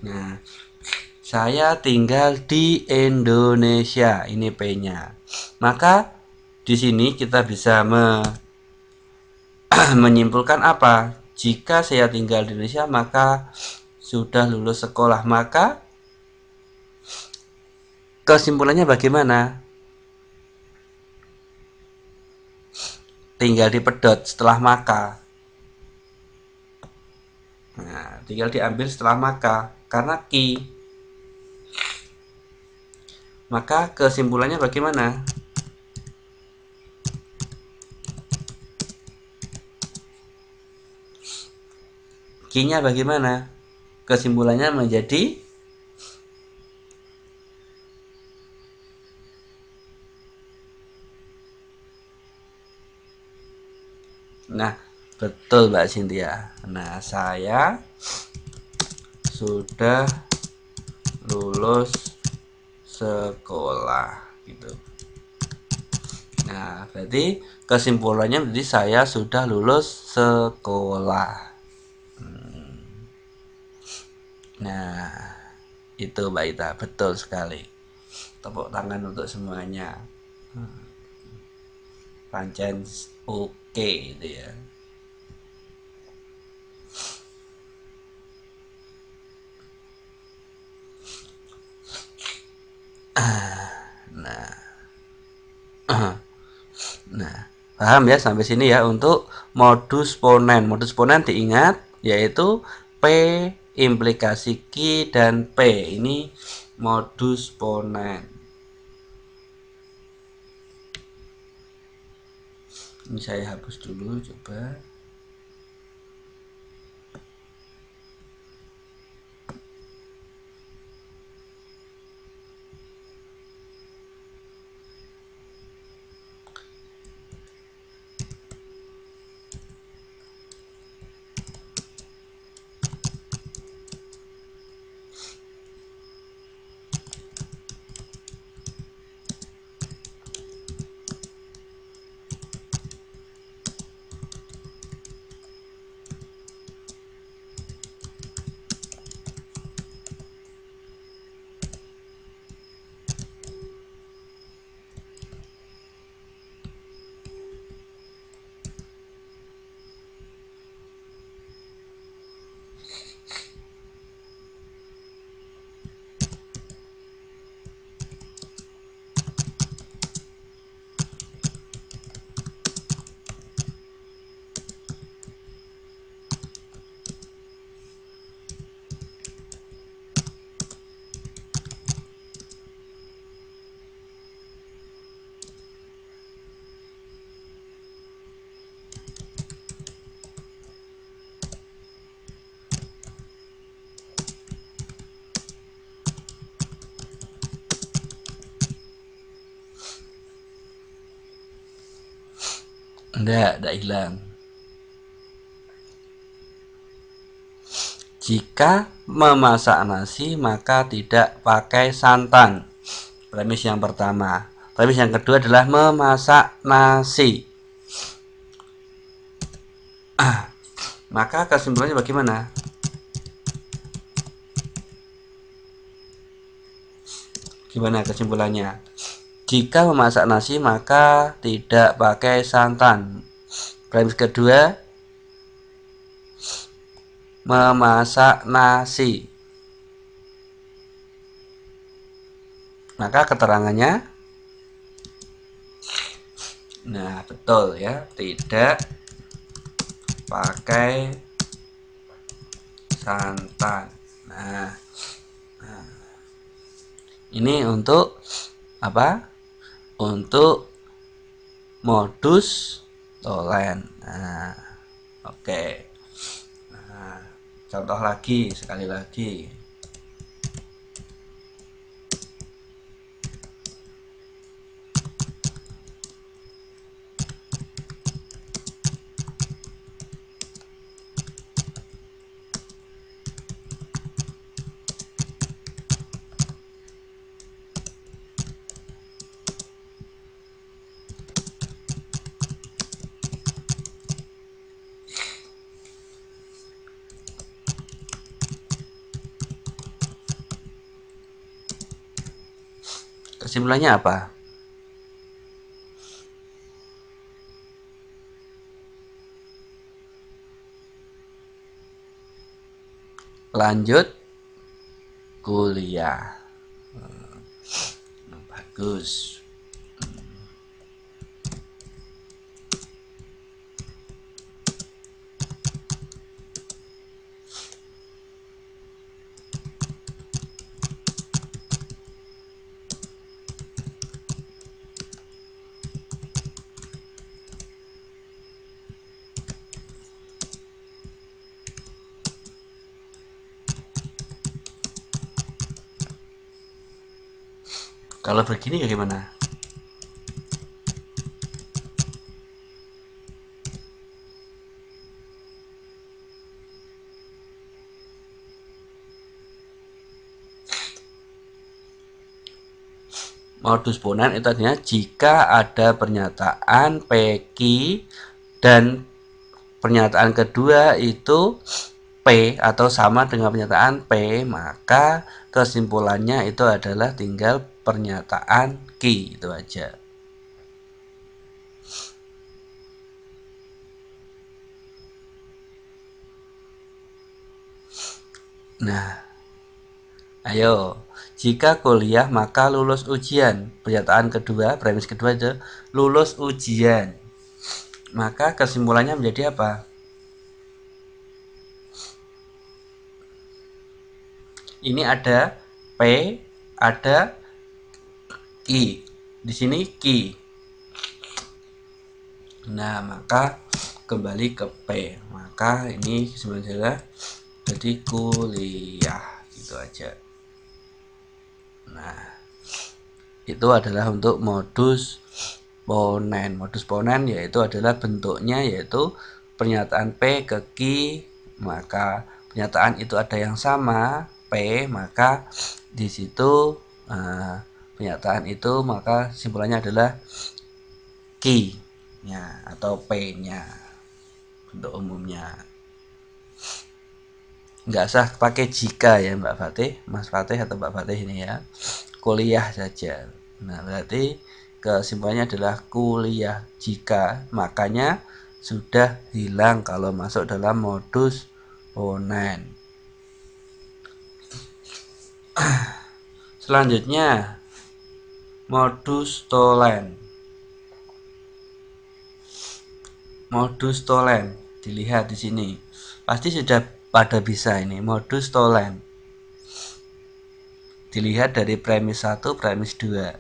Nah, saya tinggal di Indonesia. Ini P-nya. Maka di sini kita bisa menyimpulkan apa? Jika saya tinggal di Indonesia maka sudah lulus sekolah. Maka kesimpulannya bagaimana? Tinggal dipedot setelah maka. Nah, tinggal diambil setelah maka karena ki. Maka kesimpulannya bagaimana? Ki-nya bagaimana? Kesimpulannya menjadi Nah, betul Mbak Cynthia. Nah, saya sudah lulus sekolah gitu. Nah, berarti kesimpulannya berarti saya sudah lulus sekolah. Nah, itu Mbak Ita, betul sekali. Tepuk tangan untuk semuanya. Pancen oke itu ya. Nah, paham ya sampai sini ya untuk modus ponen. Modus ponen diingat yaitu P implikasi Q dan P. Ini modus ponen. Ini saya hapus dulu coba. Enggak hilang. Jika memasak nasi maka tidak pakai santan. Premis yang pertama. Premis yang kedua adalah memasak nasi. Maka kesimpulannya bagaimana? Gimana kesimpulannya? Jika memasak nasi maka tidak pakai santan. Premis kedua, memasak nasi. Maka keterangannya, nah betul ya, tidak pakai santan. Nah, ini untuk apa? Untuk modus tolen. Nah, oke. Nah, contoh lagi, sekali lagi. Kesimpulannya apa? Lanjut kuliah. Bagus. Kalau begini bagaimana? Modus ponen itu artinya jika ada pernyataan PQ dan pernyataan kedua itu P atau sama dengan pernyataan P, maka kesimpulannya itu adalah tinggal pernyataan Q, itu aja. Nah, ayo, jika kuliah maka lulus ujian. Pernyataan kedua, premis kedua itu lulus ujian. Maka kesimpulannya menjadi apa? Ini ada P, ada Q. Di sini Q. Nah, maka kembali ke P. Maka ini sebenarnya jadi kuliah, gitu aja. Nah, itu adalah untuk modus ponen. Modus ponen yaitu adalah bentuknya yaitu pernyataan P ke Q, maka pernyataan itu ada yang sama P, maka di situ pernyataan itu maka simpulannya adalah Q-nya atau P-nya untuk umumnya. Nggak usah pakai jika ya Mbak Fatih, Mas Fatih atau Mbak Fatih ini ya. Kuliah saja. Nah, berarti kesimpulannya adalah kuliah jika, makanya sudah hilang kalau masuk dalam modus ponen. Selanjutnya modus tolen. Modus tolen dilihat di sini. Pasti sudah pada bisa ini modus tolen. Dilihat dari premis 1, premis 2.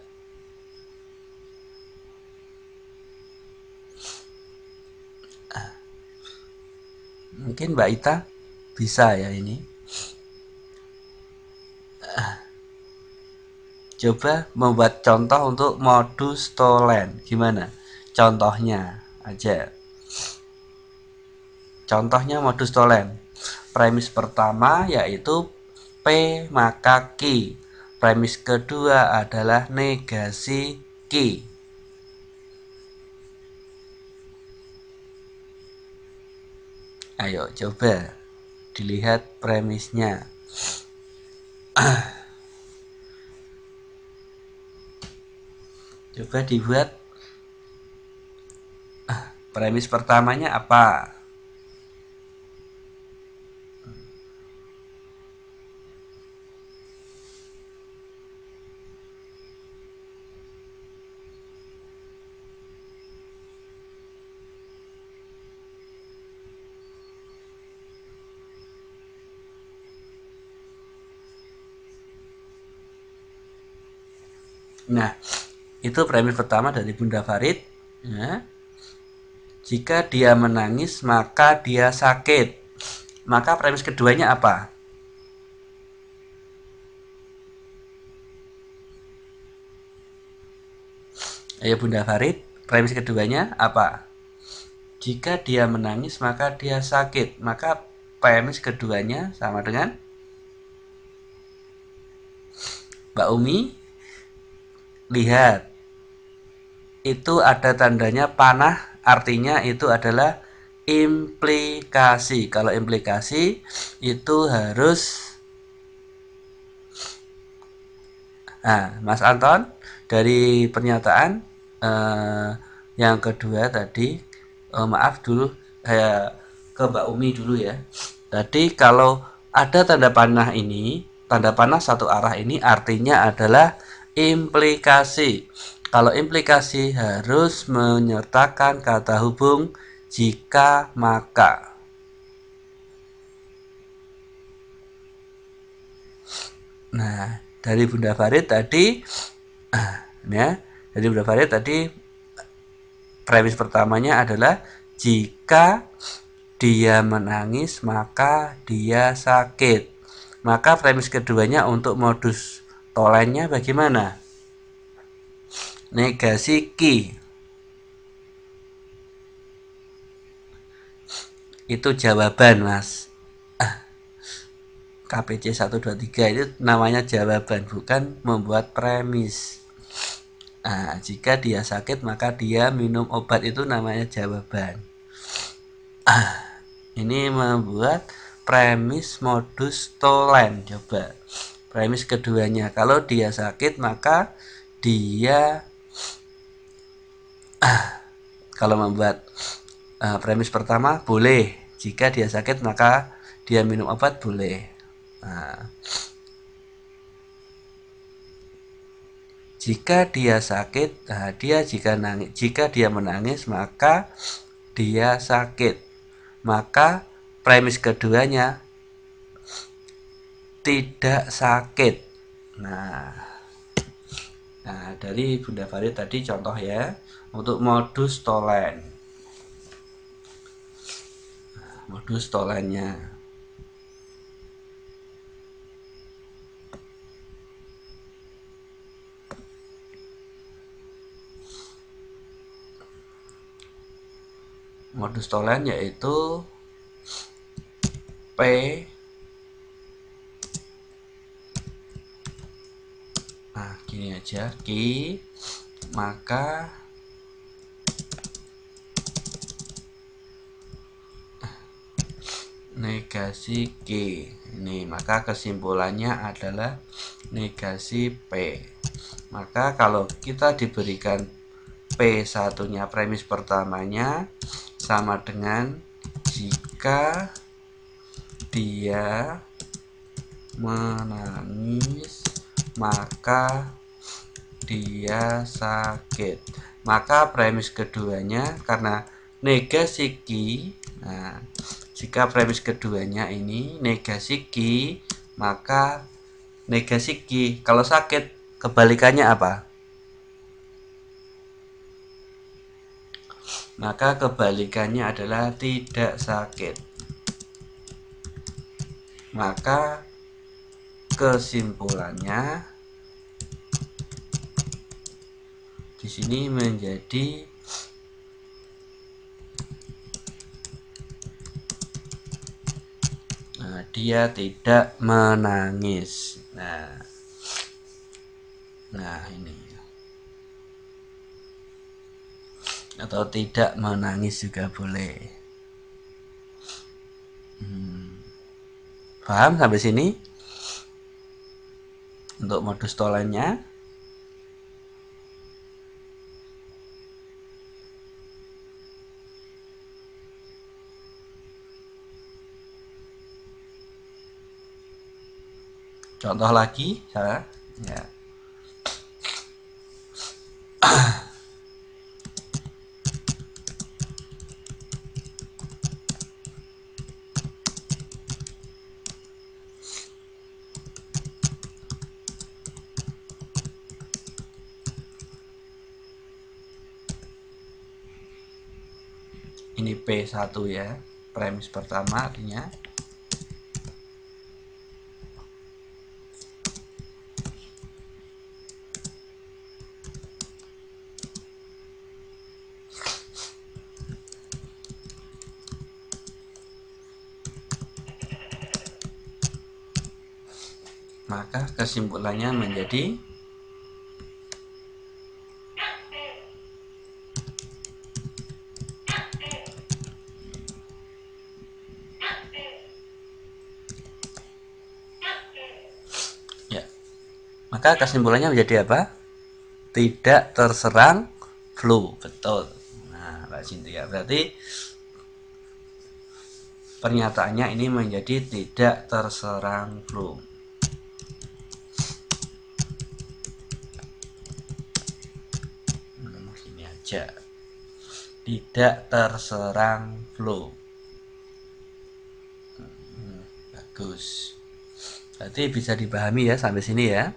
Mungkin Mbak Ita bisa ya ini. Coba membuat contoh untuk modus tolen. Gimana? Contohnya aja. Contohnya modus tolen. Premis pertama yaitu P maka Q. Premis kedua adalah negasi Q. Ayo coba dilihat premisnya. Coba dibuat. Premis pertamanya apa? Nah, itu premis pertama dari Bunda Farid. Ya. Jika dia menangis maka dia sakit. Maka premis keduanya apa? Ayo Bunda Farid, premis keduanya apa? Jika dia menangis maka dia sakit. Maka premis keduanya sama dengan Mbak Umi. Lihat, itu ada tandanya panah, artinya itu adalah implikasi. Kalau implikasi itu harus Mas Anton dari pernyataan yang kedua tadi, maaf dulu ke Mbak Umi dulu ya. Tadi kalau ada tanda panah ini, tanda panah satu arah ini artinya adalah implikasi. Kalau implikasi harus menyertakan kata hubung jika maka. Nah, dari Bunda Farid tadi ya, dari Bunda Farid tadi premis pertamanya adalah jika dia menangis maka dia sakit. Maka premis keduanya untuk modus tolennya bagaimana? Negasi Q. Itu jawaban, Mas. KPC 123 itu namanya jawaban, bukan membuat premis. Nah, jika dia sakit maka dia minum obat, itu namanya jawaban. Ini membuat premis modus tolen. Coba premis keduanya, kalau dia sakit maka dia kalau membuat premis pertama boleh, jika dia sakit maka dia minum obat boleh. Nah, Jika dia sakit, nah jika dia menangis maka dia sakit. Maka premis keduanya tidak sakit. Nah, dari Bunda Farid tadi contoh ya untuk modus tolen. Modus tolennya. Modus tolen yaitu P gini aja, Q maka negasi Q. Ini maka kesimpulannya adalah negasi P. Maka kalau kita diberikan P1 nya premis pertamanya sama dengan jika dia menangis maka dia sakit. Maka premis keduanya karena negasi Q, nah jika premis keduanya ini negasi Q, maka negasi Q kalau sakit kebalikannya apa? Maka kebalikannya adalah tidak sakit. Maka kesimpulannya di sini menjadi dia tidak menangis. Nah ini atau tidak menangis juga boleh. Paham sampai sini? Untuk modus tolennya. Contoh lagi ya. Ini P1 ya, premis pertama artinya maka kesimpulannya menjadi ya. Maka kesimpulannya menjadi apa? Tidak terserang flu. Betul. Nah, Mbak Cynthia, berarti pernyataannya ini menjadi tidak terserang flu. Ini aja. Tidak terserang flu. Bagus. Berarti bisa dipahami ya sampai sini ya.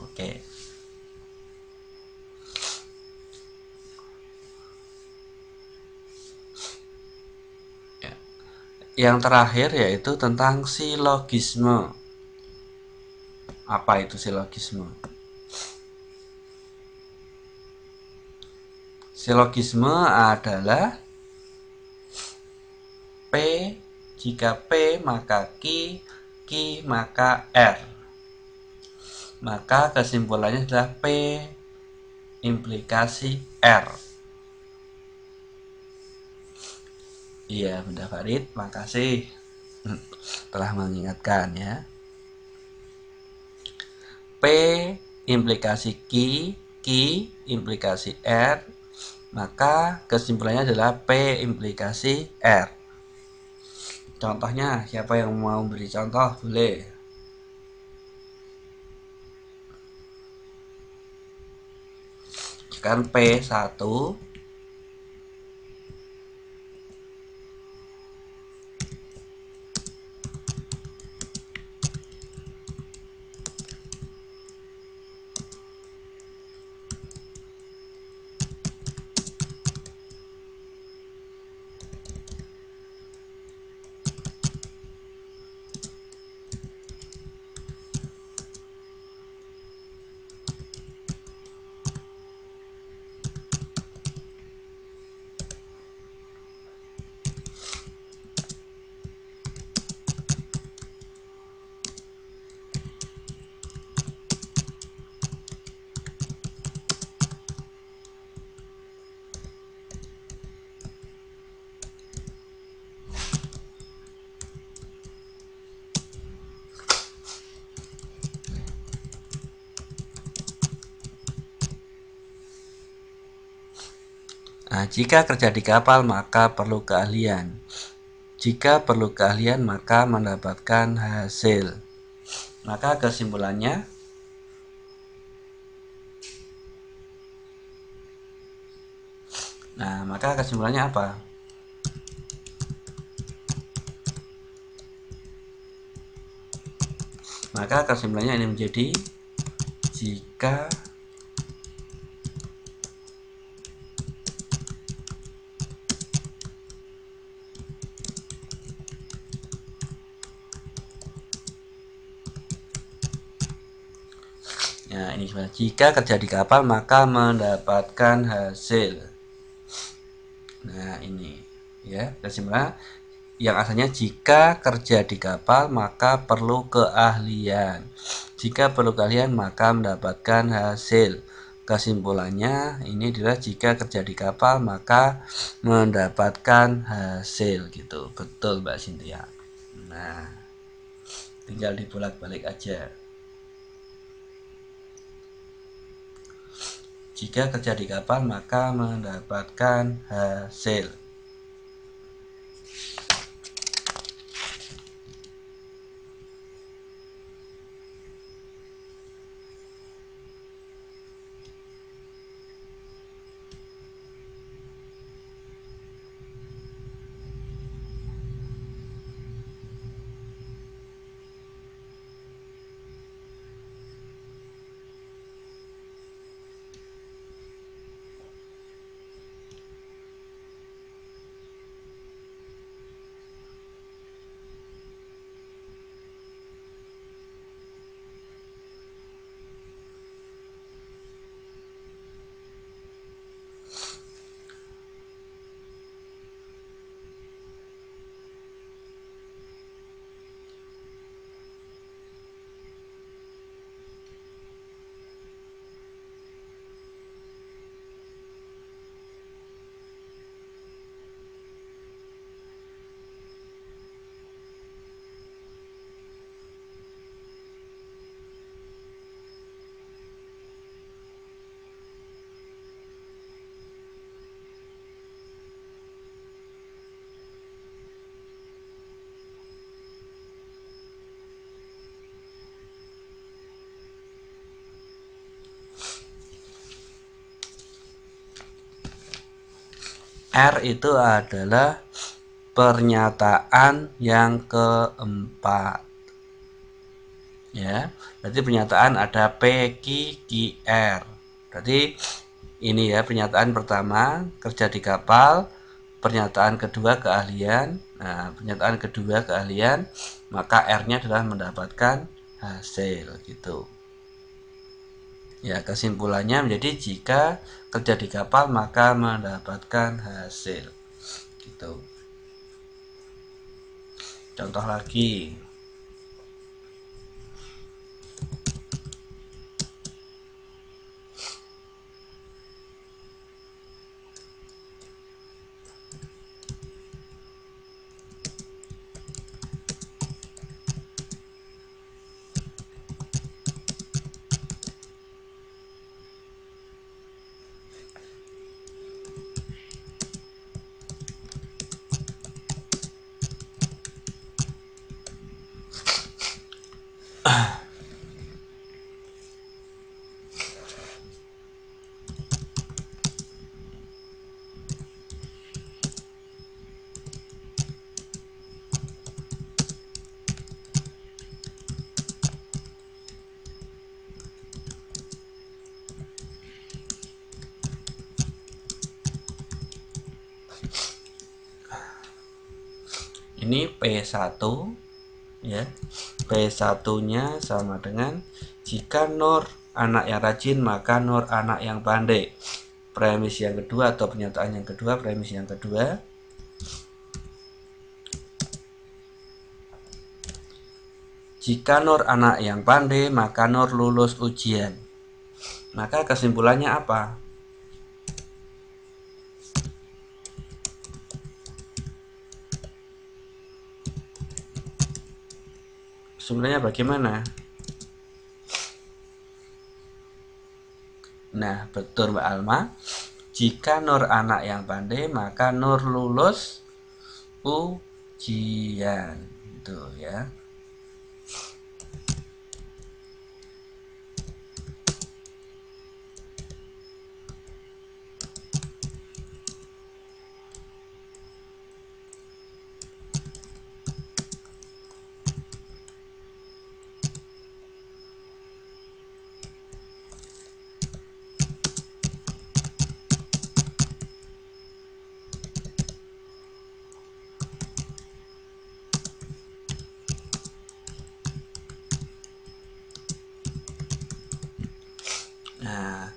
Oke. Yang terakhir yaitu tentang silogisme. Apa itu silogisme? Silogisme adalah P, jika P maka Q, Q maka R. Maka kesimpulannya adalah P implikasi R. Iya, Bunda Farid, makasih telah mengingatkan ya. P implikasi Q, Q implikasi R, maka kesimpulannya adalah P implikasi R. Contohnya, siapa yang mau beri contoh? Boleh. Sekarang P1 Nah, jika kerja di kapal maka perlu keahlian. Jika perlu keahlian maka mendapatkan hasil. Maka kesimpulannya apa? Maka kesimpulannya ini menjadi jika jika kerja di kapal maka mendapatkan hasil. Nah, ini ya kesimpulan yang asalnya jika kerja di kapal maka perlu keahlian. Jika perlu keahlian maka mendapatkan hasil. Kesimpulannya ini adalah jika kerja di kapal maka mendapatkan hasil gitu. Betul Mbak Cynthia. Nah, tinggal dibolak-balik aja. Jika kerja di kapal maka mendapatkan hasil. R itu adalah pernyataan yang keempat. Ya, berarti pernyataan ada P, Q, Q, R. Berarti ini ya pernyataan pertama kerja di kapal, pernyataan kedua keahlian. Nah, pernyataan kedua keahlian, maka R-nya adalah mendapatkan hasil gitu. Ya, kesimpulannya menjadi jika kerja di kapal maka mendapatkan hasil. Gitu. Contoh lagi. ini P1 ya. P1 nya sama dengan jika Nur anak yang rajin maka Nur anak yang pandai. Premis yang kedua atau pernyataan yang kedua, premis yang kedua, jika Nur anak yang pandai maka Nur lulus ujian. Maka kesimpulannya apa? Sebenarnya bagaimana? Nah, betul Mbak Alma. Jika Nur anak yang pandai, maka Nur lulus ujian. Itu ya. Nah,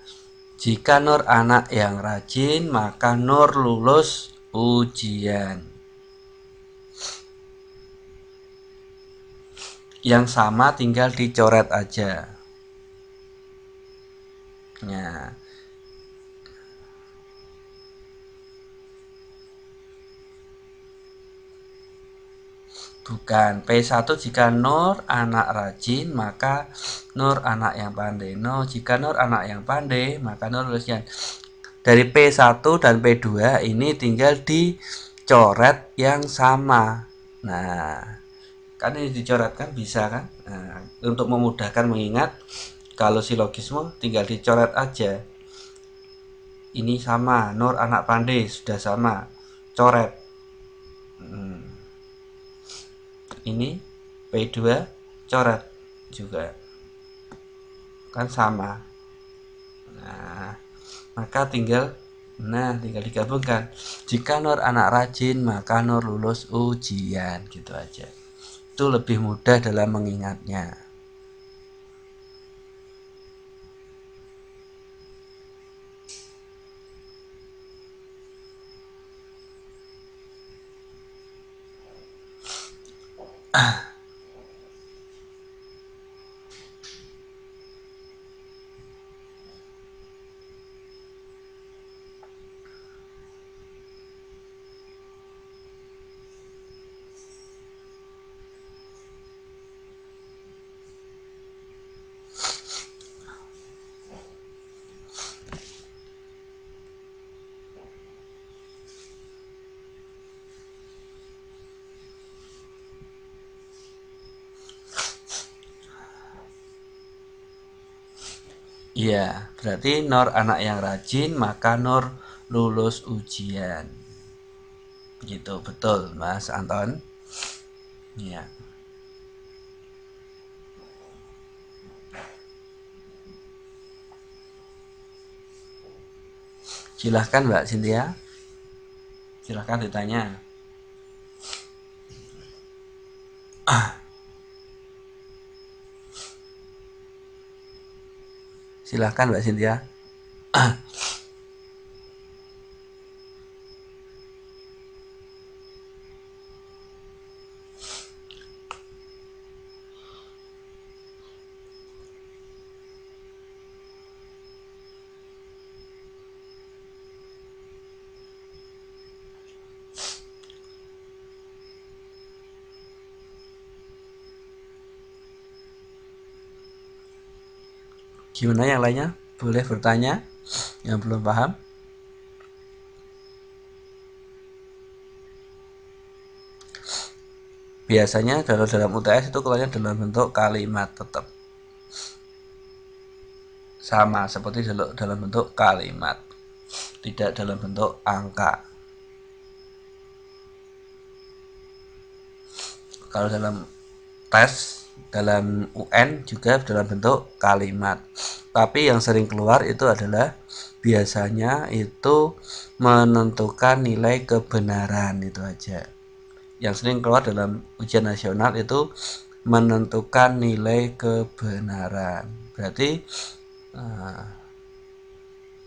jika Nur anak yang rajin, maka Nur lulus ujian. Yang sama tinggal dicoret aja. Nah, bukan. P1 jika Nur anak rajin, maka Nur anak yang pandai. No, jika Nur anak yang pandai, maka Nur lulus ujian. Dari P1 dan P2 ini tinggal dicoret yang sama. Nah, kan ini dicoret kan bisa kan? Nah, untuk memudahkan mengingat, kalau silogisme tinggal dicoret aja. Ini sama, Nur anak pandai sudah sama, coret. Ini P2 coret juga, kan sama. Nah, maka tinggal digabungkan. Jika Nur anak rajin, maka Nur lulus ujian, gitu aja. Itu lebih mudah dalam mengingatnya. Iya, berarti Nur anak yang rajin, maka Nur lulus ujian. Gitu, betul Mas Anton. Iya. Silahkan Mbak Cynthia. Silahkan ditanya. Silahkan Mbak Cynthia. Gimana yang lainnya? Boleh bertanya yang belum paham. Biasanya dalam UTS itu keluarnya dalam bentuk kalimat tetap. Sama seperti dalam bentuk kalimat, tidak dalam bentuk angka. Kalau dalam tes, dalam UN juga dalam bentuk kalimat. Tapi yang sering keluar itu adalah biasanya itu menentukan nilai kebenaran, itu aja. yang sering keluar dalam ujian nasional itu menentukan nilai kebenaran. Berarti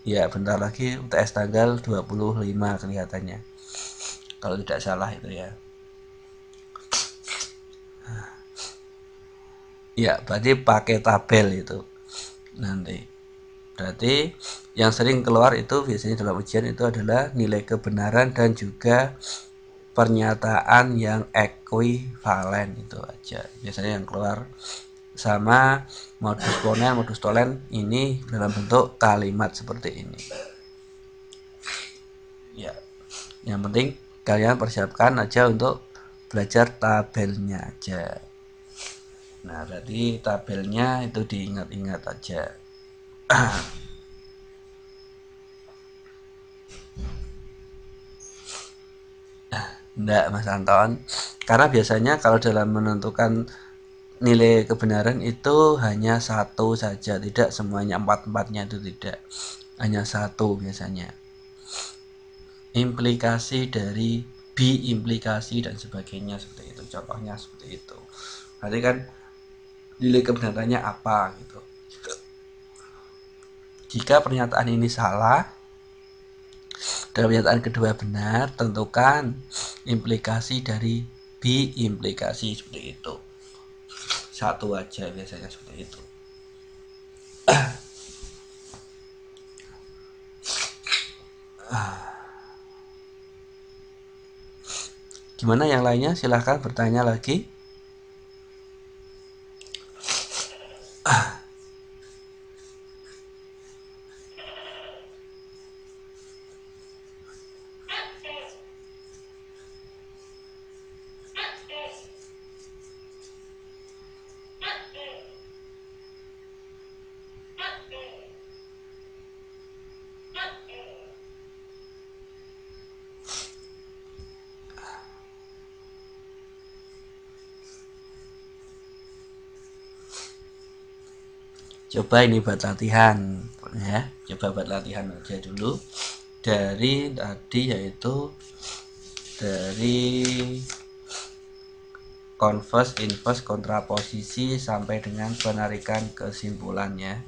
ya bentar lagi UTS tanggal 25 kelihatannya, kalau tidak salah itu ya. Ya berarti pakai tabel itu nanti. Berarti yang sering keluar itu biasanya dalam ujian itu adalah nilai kebenaran dan juga pernyataan yang ekuivalen, itu aja biasanya yang keluar. Sama modus ponen, modus tolen ini dalam bentuk kalimat seperti ini. Ya, yang penting kalian persiapkan aja untuk belajar tabelnya aja. Nah, berarti tabelnya itu diingat-ingat aja. Enggak, Mas Anton. Karena biasanya kalau dalam menentukan nilai kebenaran itu hanya satu saja, tidak semuanya, empat-empatnya itu tidak. Hanya satu biasanya. Implikasi dari bi-implikasi dan sebagainya seperti itu. Contohnya seperti itu. Berarti kan nilai kebenarannya apa gitu. Jika pernyataan ini salah, dan pernyataan kedua benar, tentukan implikasi dari bi-implikasi seperti itu. Satu aja biasanya seperti itu. Gimana yang lainnya? Silahkan bertanya lagi. Coba ini buat latihan ya. Coba buat latihan aja dulu. Dari tadi yaitu dari converse, inverse, kontraposisi sampai dengan penarikan kesimpulannya.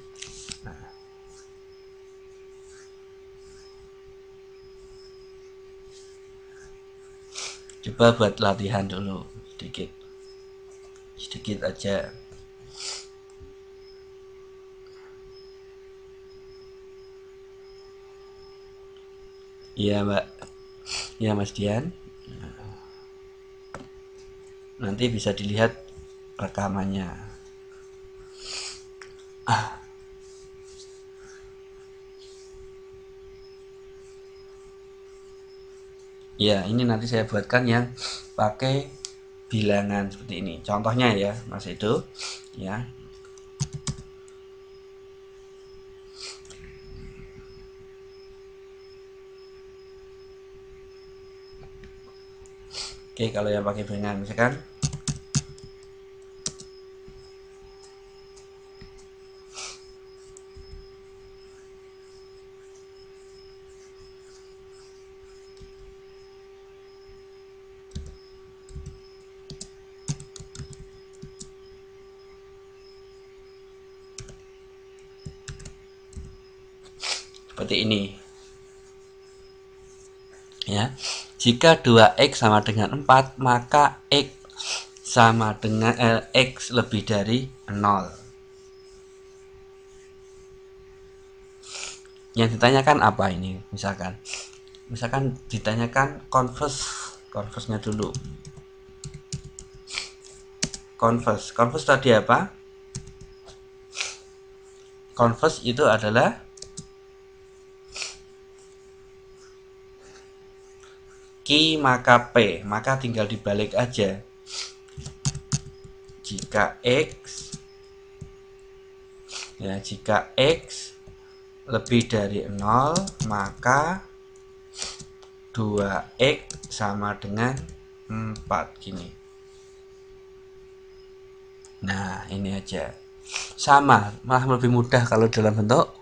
Coba buat latihan dulu sedikit aja. Iya Mbak, ya Mas Dian, nanti bisa dilihat rekamannya. Ya ini nanti saya buatkan yang pakai bilangan seperti ini, contohnya ya Mas Edo ya. Oke, kalau yang pakai bilangan misalkan seperti ini ya. Jika 2x sama dengan 4, maka x sama dengan x lebih dari 0. Yang ditanyakan apa ini? Misalkan ditanyakan converse-nya dulu. Converse tadi apa? Converse itu adalah Q maka P, maka tinggal dibalik aja. Jika X lebih dari 0, maka 2x sama dengan 4 gini. Nah, ini aja. Sama, malah lebih mudah kalau dalam bentuk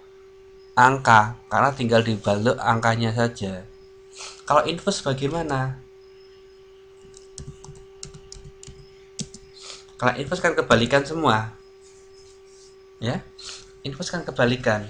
angka, karena tinggal dibalik angkanya saja. Kalau inverse bagaimana? Kalau inverse kan kebalikan semua. Ya. Inverse kan kebalikan.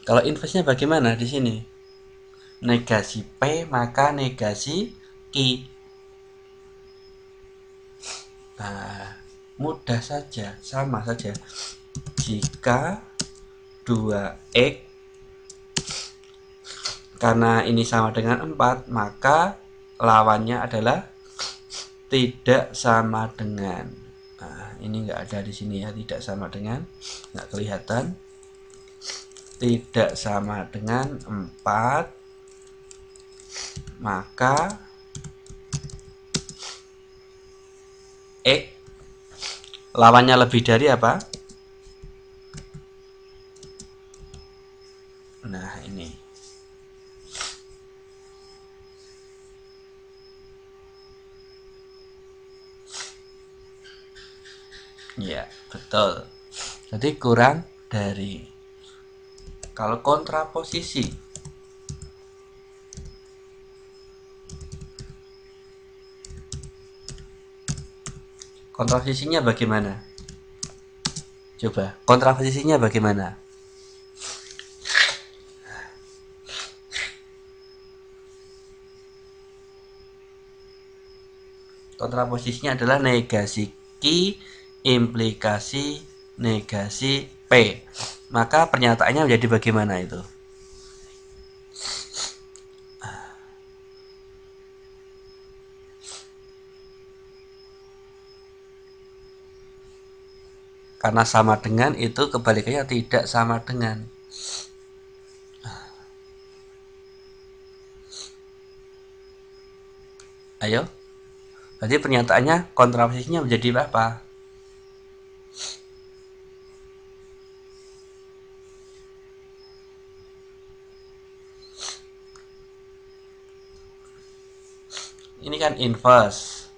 Kalau inverse-nya bagaimana di sini? Negasi P maka negasi Q. Nah, mudah saja, sama saja. Jika 2x, karena ini sama dengan 4, maka lawannya adalah tidak sama dengan. Nah, ini nggak ada di sini ya, tidak sama dengan, nggak kelihatan. Tidak sama dengan 4, maka x lawannya lebih dari apa? Nah, ini. Ya, betul. Jadi kurang dari. Kalau kontraposisi, kontraposisinya bagaimana? Coba, kontraposisinya bagaimana? Kontraposisinya adalah negasi Q implikasi negasi P. Maka pernyataannya menjadi bagaimana itu? Karena sama dengan itu kebalikannya tidak sama dengan. Ayo. Jadi pernyataannya kontraposisinya menjadi apa? Ini kan inverse.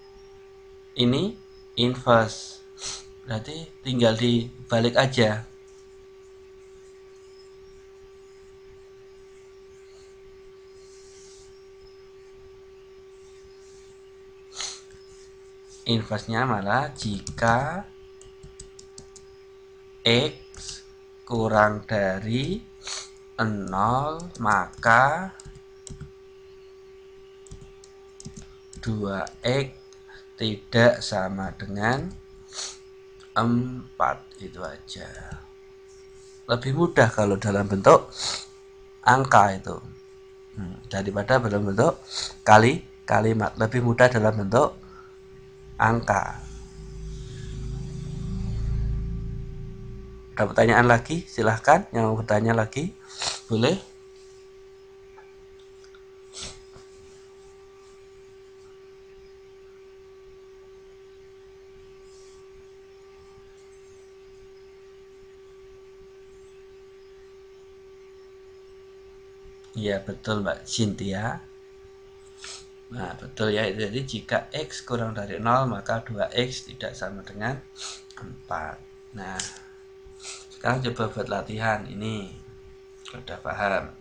Ini inverse. Berarti tinggal dibalik aja. Inverse-nya malah jika X kurang dari 0 maka 2x tidak sama dengan 4. Itu aja. Lebih mudah kalau dalam bentuk angka itu daripada dalam bentuk kalimat. Lebih mudah dalam bentuk angka. Ada pertanyaan lagi? Silahkan yang mau bertanya lagi. Boleh? Iya betul Mbak Cynthia. Nah betul ya, jadi jika X kurang dari 0 maka 2X tidak sama dengan 4. Nah sekarang coba buat latihan ini. Sudah paham?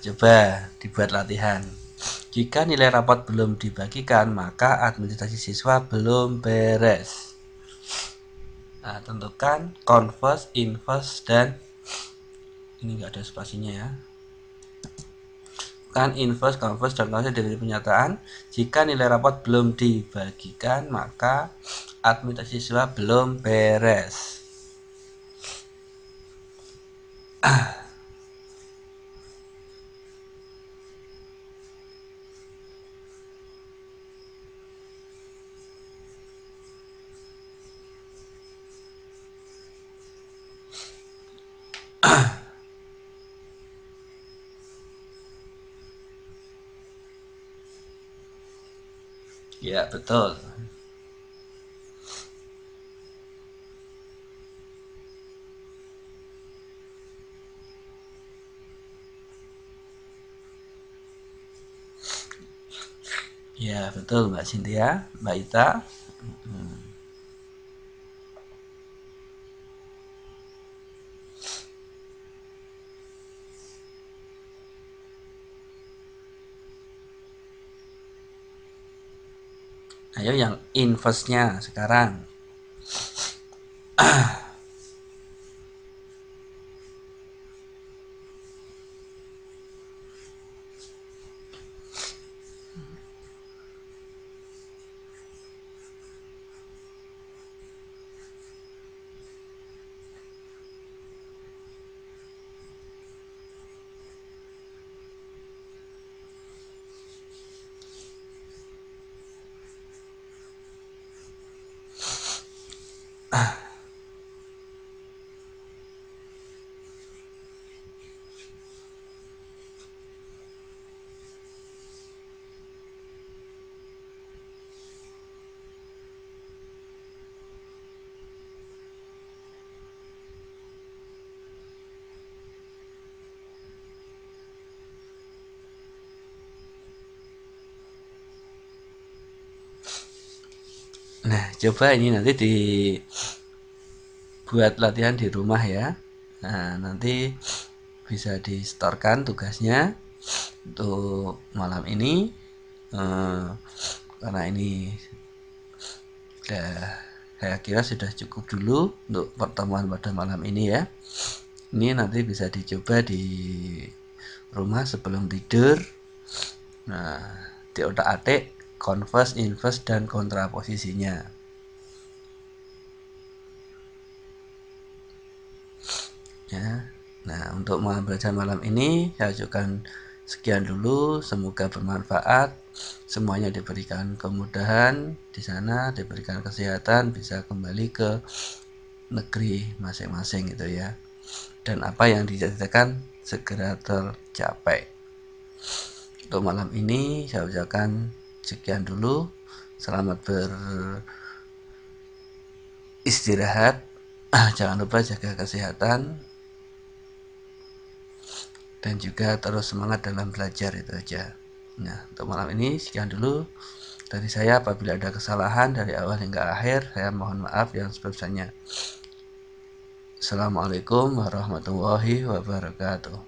coba dibuat latihan. Jika nilai rapot belum dibagikan, maka administrasi siswa belum beres. Nah, tentukan converse, inverse, dan ini enggak ada spasinya ya. Kan inverse, converse, dan converse dari pernyataan. Jika nilai rapot belum dibagikan, maka administrasi siswa belum beres. Ya, betul. Ya, betul Mbak Cynthia, Mbak Ita. Ayo yang inverse-nya sekarang. Nah, coba ini nanti dibuat latihan di rumah ya. Nah, nanti bisa disetorkan tugasnya untuk malam ini. Karena ini saya kira sudah cukup dulu untuk pertemuan pada malam ini ya. Ini nanti bisa dicoba di rumah sebelum tidur. Nah, diotak-atik converse, inverse, dan kontraposisinya. Ya. Nah, untuk belajar malam ini saya ajukan sekian dulu. Semoga bermanfaat. Semuanya diberikan kemudahan di sana, diberikan kesehatan, bisa kembali ke negeri masing-masing gitu ya. Dan apa yang dijadikan segera tercapai. Untuk malam ini saya ucapkan sekian dulu. Selamat beristirahat. Jangan lupa jaga kesehatan dan juga terus semangat dalam belajar, itu aja. Nah, untuk malam ini sekian dulu dari saya. Apabila ada kesalahan dari awal hingga akhir, saya mohon maaf yang sebesar-besarnya. Assalamualaikum warahmatullahi wabarakatuh.